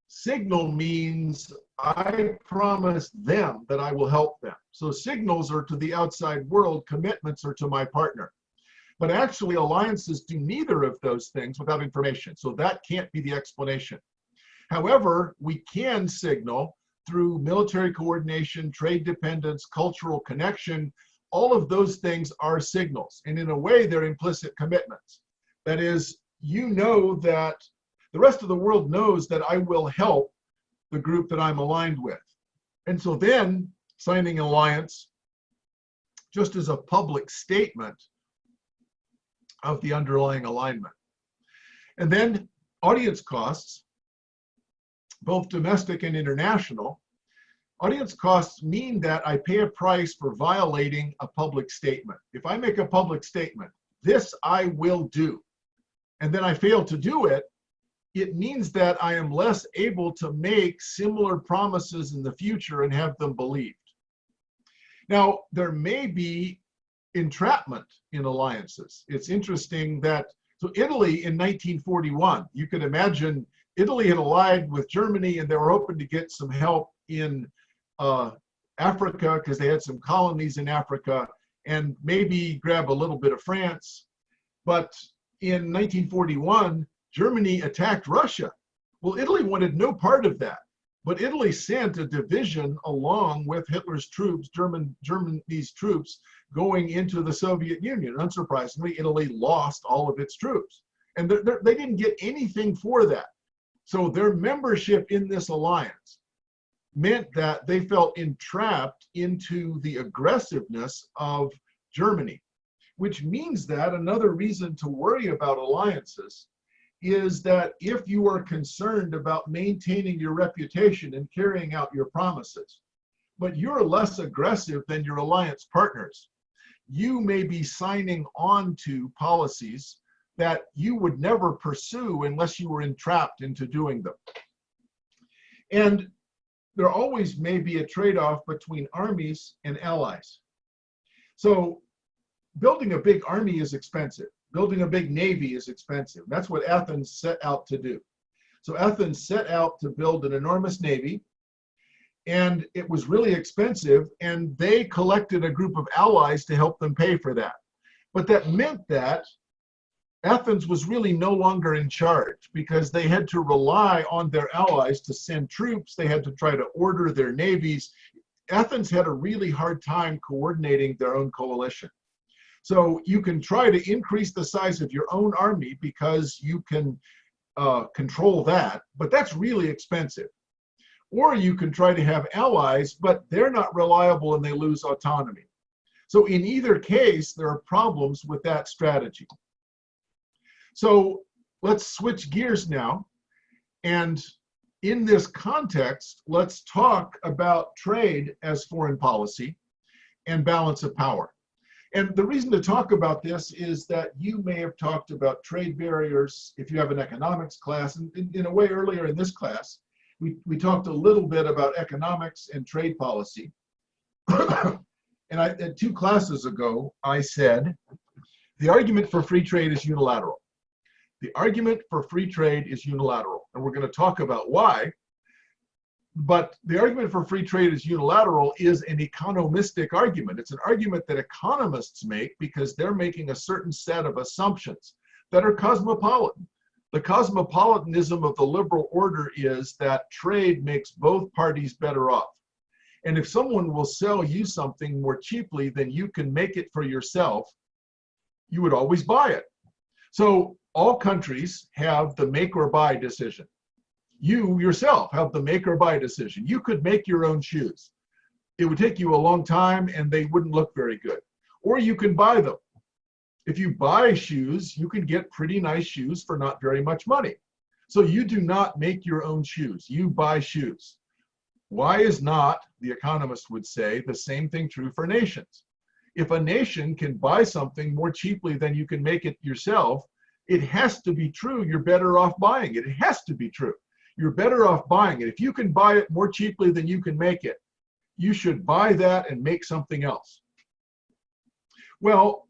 Signal means I promise them that I will help them. So signals are to the outside world, commitments are to my partner. But actually alliances do neither of those things without information. So that can't be the explanation. However, we can signal through military coordination, trade dependence, cultural connection. All of those things are signals. And in a way, they're implicit commitments. That is, you know that the rest of the world knows that I will help the group that I'm aligned with. And so then signing an alliance just as a public statement of the underlying alignment. And then audience costs, both domestic and international. Audience costs mean that I pay a price for violating a public statement. If I make a public statement, this I will do, and then I fail to do it, it means that I am less able to make similar promises in the future and have them believed. Now, there may be entrapment in alliances. It's interesting that, so Italy in 1941, you could imagine Italy had allied with Germany and they were hoping to get some help in Africa because they had some colonies in Africa and maybe grab a little bit of France. But in 1941, Germany attacked Russia. Well, Italy wanted no part of that, but Italy sent a division along with Hitler's troops, Germany's troops, going into the Soviet Union. Unsurprisingly, Italy lost all of its troops. And they didn't get anything for that. So their membership in this alliance meant that they felt entrapped into the aggressiveness of Germany, which means that another reason to worry about alliances is that if you are concerned about maintaining your reputation and carrying out your promises, but you're less aggressive than your alliance partners, you may be signing on to policies that you would never pursue unless you were entrapped into doing them. And there always may be a trade-off between armies and allies. So building a big army is expensive. Building a big navy is expensive. That's what Athens set out to do. So Athens set out to build an enormous navy, and it was really expensive, and they collected a group of allies to help them pay for that. But that meant that Athens was really no longer in charge because they had to rely on their allies to send troops. They had to try to order their navies. Athens had a really hard time coordinating their own coalition. So you can try to increase the size of your own army because you can control that, but that's really expensive. Or you can try to have allies, but they're not reliable and they lose autonomy. So in either case, there are problems with that strategy. So let's switch gears now. And in this context, let's talk about trade as foreign policy and balance of power. And the reason to talk about this is that you may have talked about trade barriers if you have an economics class. And in a way, earlier in this class, we talked a little bit about economics and trade policy. And 2 classes ago, I said, the argument for free trade is unilateral. The argument for free trade is unilateral. And we're going to talk about why. But the argument for free trade is unilateral is an economistic argument. It's an argument that economists make because they're making a certain set of assumptions that are cosmopolitan. The cosmopolitanism of the liberal order is that trade makes both parties better off. And if someone will sell you something more cheaply than you can make it for yourself, you would always buy it. So all countries have the make or buy decision. You yourself have the make or buy decision. You could make your own shoes. It would take you a long time and they wouldn't look very good. Or you can buy them. If you buy shoes, you can get pretty nice shoes for not very much money. So you do not make your own shoes, you buy shoes. Why is not, the economist would say, the same thing true for nations? If a nation can buy something more cheaply than you can make it yourself, it has to be true you're better off buying it. It has to be true. You're better off buying it. If you can buy it more cheaply than you can make it, you should buy that and make something else. Well,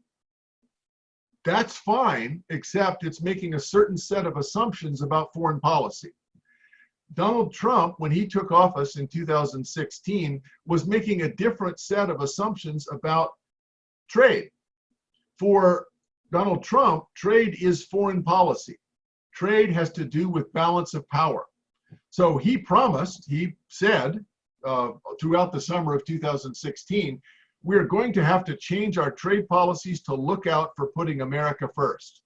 that's fine, except it's making a certain set of assumptions about foreign policy. Donald Trump, when he took office in 2016, was making a different set of assumptions about trade. For Donald Trump, trade is foreign policy. Trade has to do with balance of power. So he promised, he said throughout the summer of 2016, we're going to have to change our trade policies to look out for putting America first.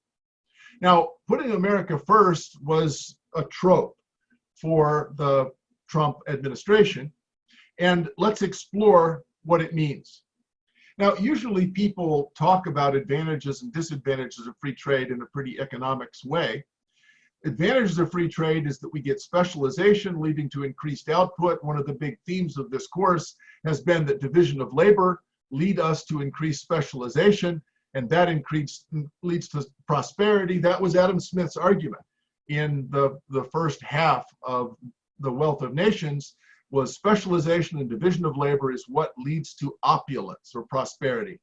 Now, putting America first was a trope for the Trump administration, and let's explore what it means. Now, usually people talk about advantages and disadvantages of free trade in a pretty economics way. Advantages of free trade is that we get specialization leading to increased output. One of the big themes of this course has been that division of labor lead us to increased specialization, and that leads to prosperity. That was Adam Smith's argument in the first half of The Wealth of Nations, was specialization and division of labor is what leads to opulence or prosperity.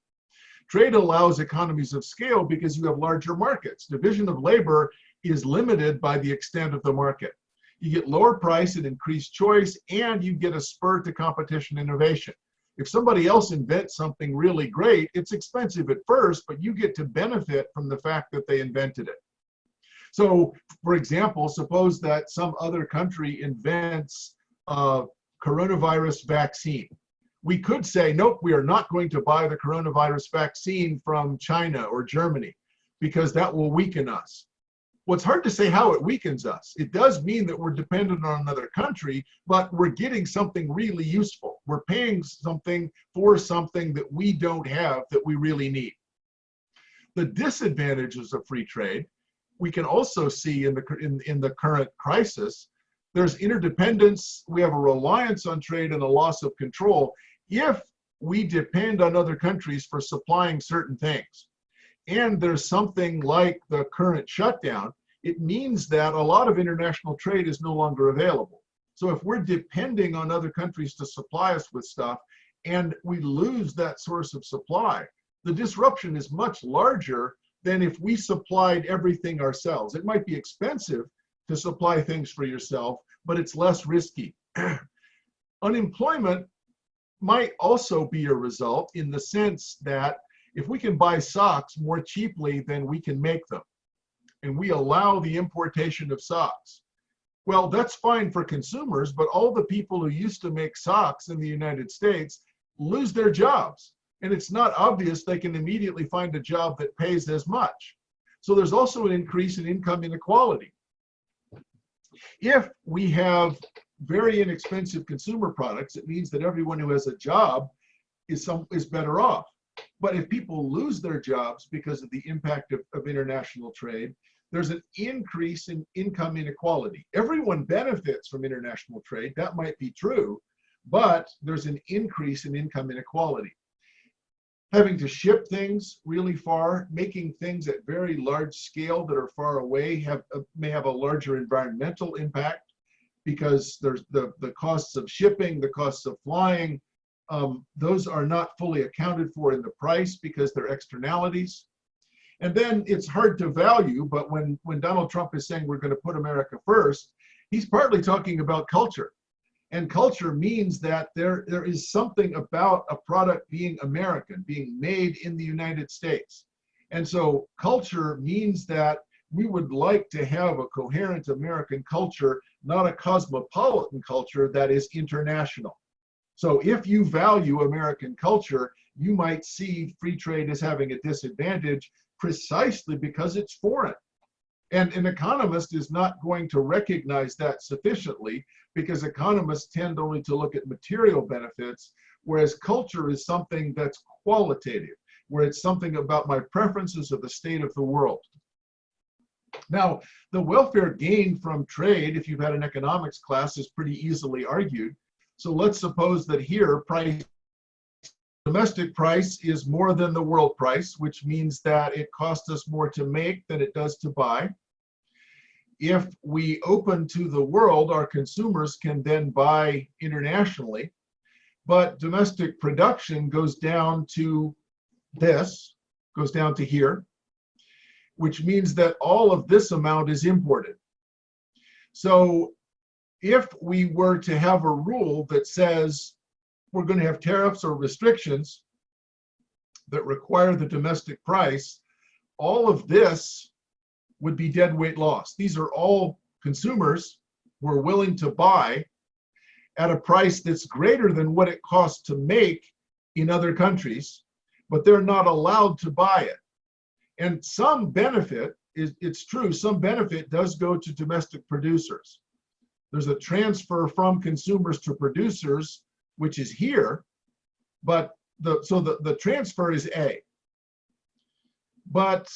Trade allows economies of scale because you have larger markets. Division of labor is limited by the extent of the market. You get lower price and increased choice, and you get a spur to competition innovation. If somebody else invents something really great, it's expensive at first, but you get to benefit from the fact that they invented it. So, for example, suppose that some other country invents a coronavirus vaccine. We could say, nope, we are not going to buy the coronavirus vaccine from China or Germany because that will weaken us. Well, it's hard to say how it weakens us. It does mean that we're dependent on another country, but we're getting something really useful. We're paying something for something that we don't have that we really need. The disadvantages of free trade, we can also see in the current crisis. There's interdependence. We have a reliance on trade and a loss of control if we depend on other countries for supplying certain things. And there's something like the current shutdown. It means that a lot of international trade is no longer available. So if we're depending on other countries to supply us with stuff and we lose that source of supply, the disruption is much larger than if we supplied everything ourselves. It might be expensive to supply things for yourself, but it's less risky. Unemployment might also be a result in the sense that if we can buy socks more cheaply than we can make them, and we allow the importation of socks, well, that's fine for consumers, but all the people who used to make socks in the United States lose their jobs. And it's not obvious they can immediately find a job that pays as much. So there's also an increase in income inequality. If we have very inexpensive consumer products, it means that everyone who has a job is better off. But if people lose their jobs because of the impact of international trade, there's an increase in income inequality. Everyone benefits from international trade, that might be true, but there's an increase in income inequality. Having to ship things really far, making things at very large scale that are far away may have a larger environmental impact because there's the costs of shipping, the costs of flying, those are not fully accounted for in the price because they're externalities. And then it's hard to value, but when Donald Trump is saying we're going to put America first, he's partly talking about culture. And culture means that there is something about a product being American, being made in the United States. And so culture means that we would like to have a coherent American culture, not a cosmopolitan culture that is international. So if you value American culture, you might see free trade as having a disadvantage precisely because it's foreign. And an economist is not going to recognize that sufficiently because economists tend only to look at material benefits, whereas culture is something that's qualitative. where it's something about my preferences of the state of the world. Now, the welfare gain from trade, if you've had an economics class, is pretty easily argued. So let's suppose that here domestic price is more than the world price, which means that it costs us more to make than it does to buy. If we open to the world, our consumers can then buy internationally, but domestic production goes down to this, goes down to here, which means that all of this amount is imported. So if we were to have a rule that says we're going to have tariffs or restrictions that require the domestic price, all of this would be deadweight loss. These are all consumers who are willing to buy at a price that's greater than what it costs to make in other countries, but they're not allowed to buy it. And some benefit, it's true, some benefit does go to domestic producers. There's a transfer from consumers to producers, which is here, but the transfer is A. But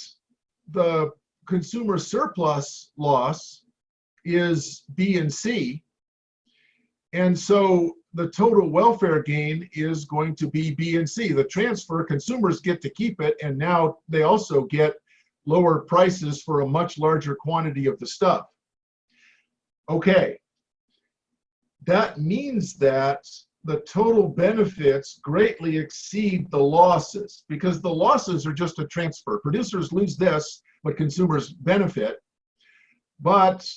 the consumer surplus loss is B and C. And so the total welfare gain is going to be B and C. The transfer, consumers get to keep it, and now they also get lower prices for a much larger quantity of the stuff. Okay, that means that the total benefits greatly exceed the losses, because the losses are just a transfer. Producers lose this, but consumers benefit. But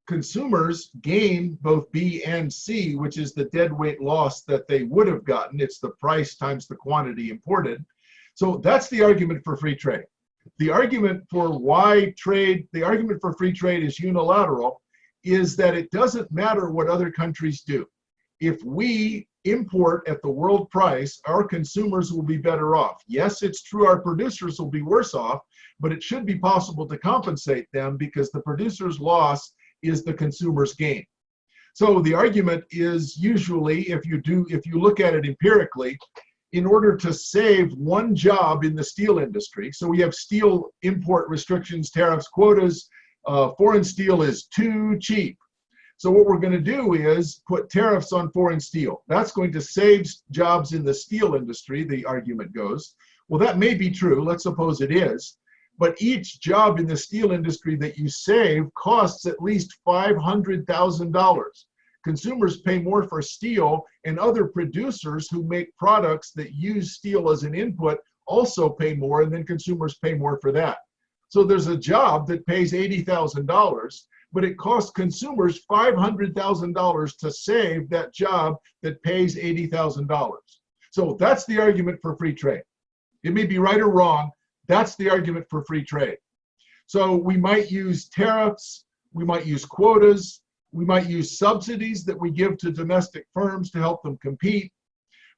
consumers gain both B and C, which is the deadweight loss that they would have gotten. It's the price times the quantity imported. So that's the argument for free trade. The argument for the argument for free trade is unilateral, is that it doesn't matter what other countries do. If we import at the world price, our consumers will be better off. Yes, it's true our producers will be worse off, but it should be possible to compensate them because the producer's loss is the consumer's gain. So the argument is usually, if you look at it empirically, in order to save one job in the steel industry, so we have steel import restrictions, tariffs, quotas, foreign steel is too cheap. So what we're going to do is put tariffs on foreign steel. That's going to save jobs in the steel industry, the argument goes. Well, that may be true. Let's suppose it is. But each job in the steel industry that you save costs at least $500,000. Consumers pay more for steel, and other producers who make products that use steel as an input also pay more, and then consumers pay more for that. So there's a job that pays $80,000, but it costs consumers $500,000 to save that job that pays $80,000. So that's the argument for free trade. It may be right or wrong. That's the argument for free trade. So we might use tariffs, we might use quotas, we might use subsidies that we give to domestic firms to help them compete,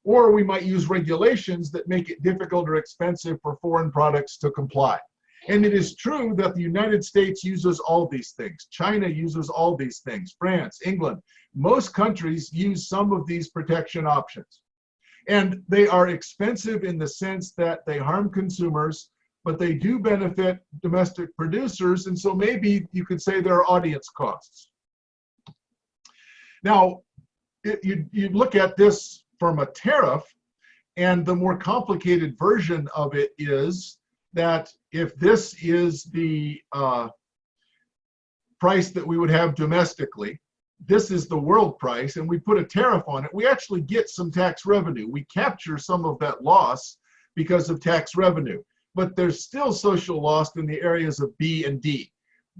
or we might use regulations that make it difficult or expensive for foreign products to comply. And it is true that the United States uses all these things. China uses all these things. France, England, most countries use some of these protection options. And they are expensive in the sense that they harm consumers, but they do benefit domestic producers. And so maybe you could say there are audience costs. Now, you look at this from a tariff, and the more complicated version of it is that if this is the price that we would have domestically, this is the world price, and we put a tariff on it, we actually get some tax revenue. We capture some of that loss because of tax revenue, but there's still social loss in the areas of B and D.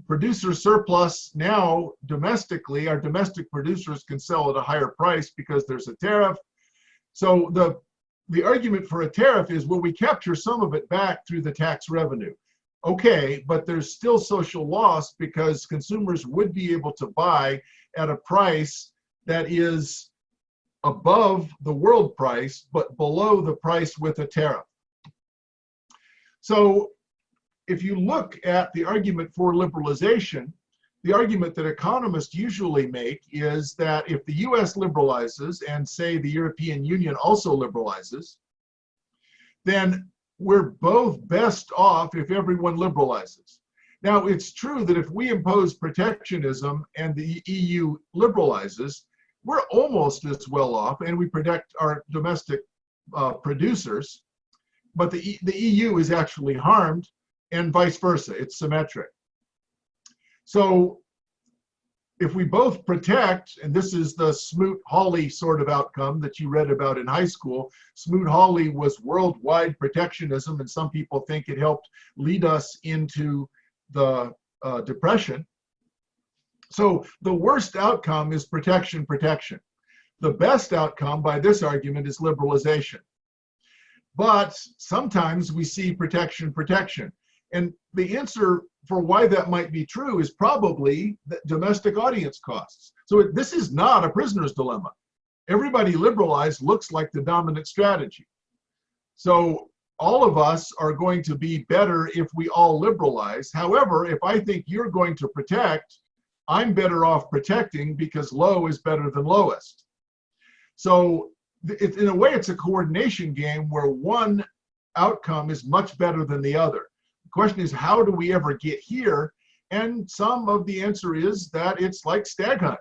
Producer surplus now domestically, our domestic producers can sell at a higher price because there's a tariff. So the argument for a tariff is, well, we capture some of it back through the tax revenue. Okay, but there's still social loss because consumers would be able to buy at a price that is above the world price, but below the price with a tariff. So if you look at the argument for liberalization, the argument that economists usually make is that if the US liberalizes and say the European Union also liberalizes, then we're both best off if everyone liberalizes. Now, it's true that if we impose protectionism and the EU liberalizes, we're almost as well off and we protect our domestic producers, but the EU is actually harmed and vice versa. It's symmetric. So if we both protect, and this is the Smoot-Hawley sort of outcome that you read about in high school. Smoot-Hawley was worldwide protectionism, and some people think it helped lead us into the Depression. So the worst outcome is protection, protection. The best outcome by this argument is liberalization. But sometimes we see protection, protection. And the answer for why that might be true is probably the domestic audience costs. So this is not a prisoner's dilemma. Everybody liberalized looks like the dominant strategy. So all of us are going to be better if we all liberalize. However, if I think you're going to protect, I'm better off protecting because low is better than lowest. So in a way, it's a coordination game where one outcome is much better than the other. The question is, how do we ever get here? And some of the answer is that it's like stag hunt,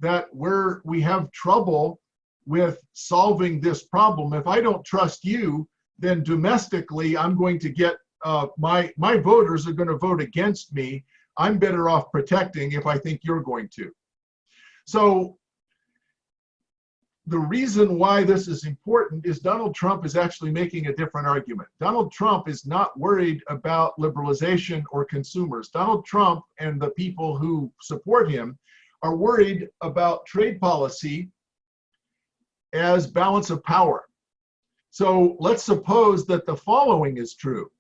that we have trouble with solving this problem. If I don't trust you, then domestically, I'm going to get, my voters are going to vote against me. I'm better off protecting if I think you're going to. So the reason why this is important is Donald Trump is actually making a different argument. Donald Trump is not worried about liberalization or consumers. Donald Trump and the people who support him are worried about trade policy as balance of power. So let's suppose that the following is true.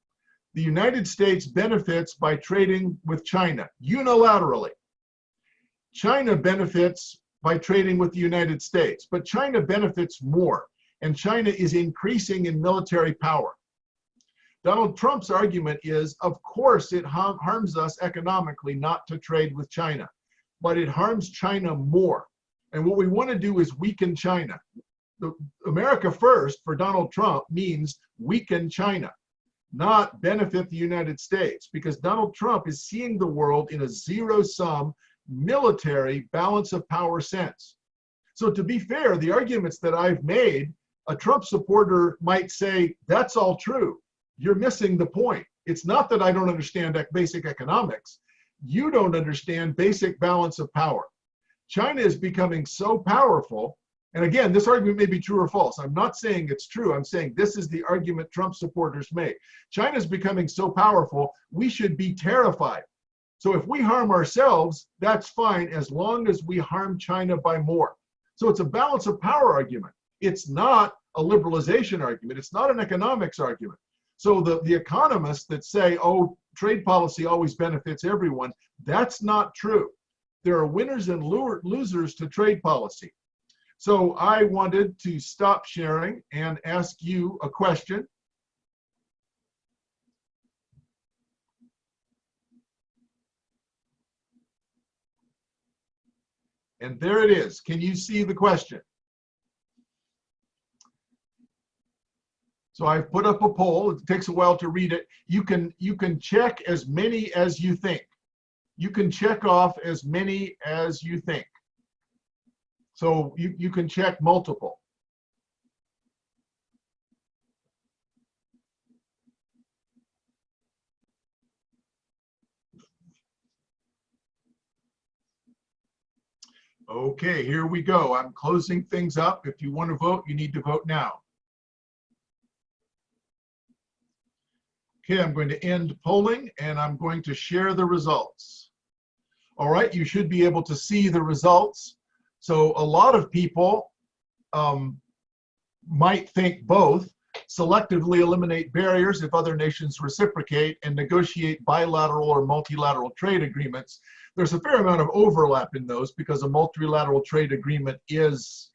The United States benefits by trading with China unilaterally. China benefits by trading with the United States, but China benefits more, and China is increasing in military power. Donald Trump's argument is, of course, it harms us economically not to trade with China, but it harms China more. And what we want to do is weaken China. America first for Donald Trump means weaken China, not benefit the United States, because Donald Trump is seeing the world in a zero-sum military balance of power sense. So to be fair, the arguments that I've made, a Trump supporter might say, that's all true. You're missing the point. It's not that I don't understand basic economics. You don't understand basic balance of power. China is becoming so powerful. And again, this argument may be true or false. I'm not saying it's true. I'm saying this is the argument Trump supporters make. China is becoming so powerful, we should be terrified. So if we harm ourselves, that's fine as long as we harm China by more. So it's a balance of power argument. It's not a liberalization argument. It's not an economics argument. So the economists that say, oh, trade policy always benefits everyone, that's not true. There are winners and losers to trade policy. So I wanted to stop sharing and ask you a question. And there it is. Can you see the question? So I've put up a poll. It takes a while to read it. You can check as many as you think. You can check off as many as you think. So you can check multiple. Okay, here we go. I'm closing things up. If you want to vote, you need to vote now. Okay, I'm going to end polling and I'm going to share the results. All right, you should be able to see the results. So a lot of people might think both. Selectively eliminate barriers if other nations reciprocate and negotiate bilateral or multilateral trade agreements. There's a fair amount of overlap in those because a multilateral trade agreement is,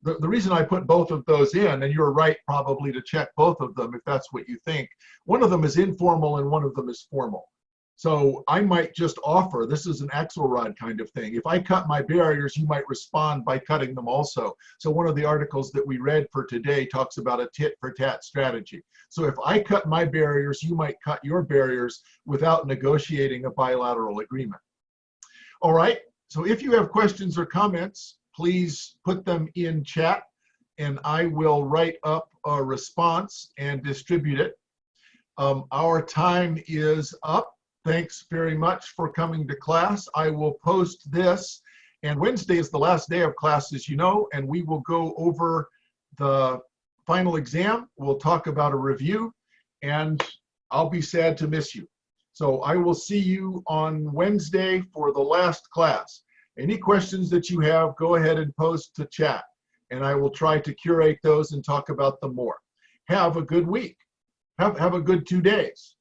the reason I put both of those in, and you're right probably to check both of them if that's what you think. One of them is informal and one of them is formal. So I might just offer, this is an Axelrod kind of thing. If I cut my barriers, you might respond by cutting them also. So one of the articles that we read for today talks about a tit for tat strategy. So if I cut my barriers, you might cut your barriers without negotiating a bilateral agreement. All right, so if you have questions or comments, please put them in chat and I will write up a response and distribute it. Our time is up. Thanks very much for coming to class. I will post this, and Wednesday is the last day of class, as you know, and we will go over the final exam. We'll talk about a review, and I'll be sad to miss you. So I will see you on Wednesday for the last class. Any questions that you have, go ahead and post to chat, and I will try to curate those and talk about them more. Have a good week. Have a good 2 days.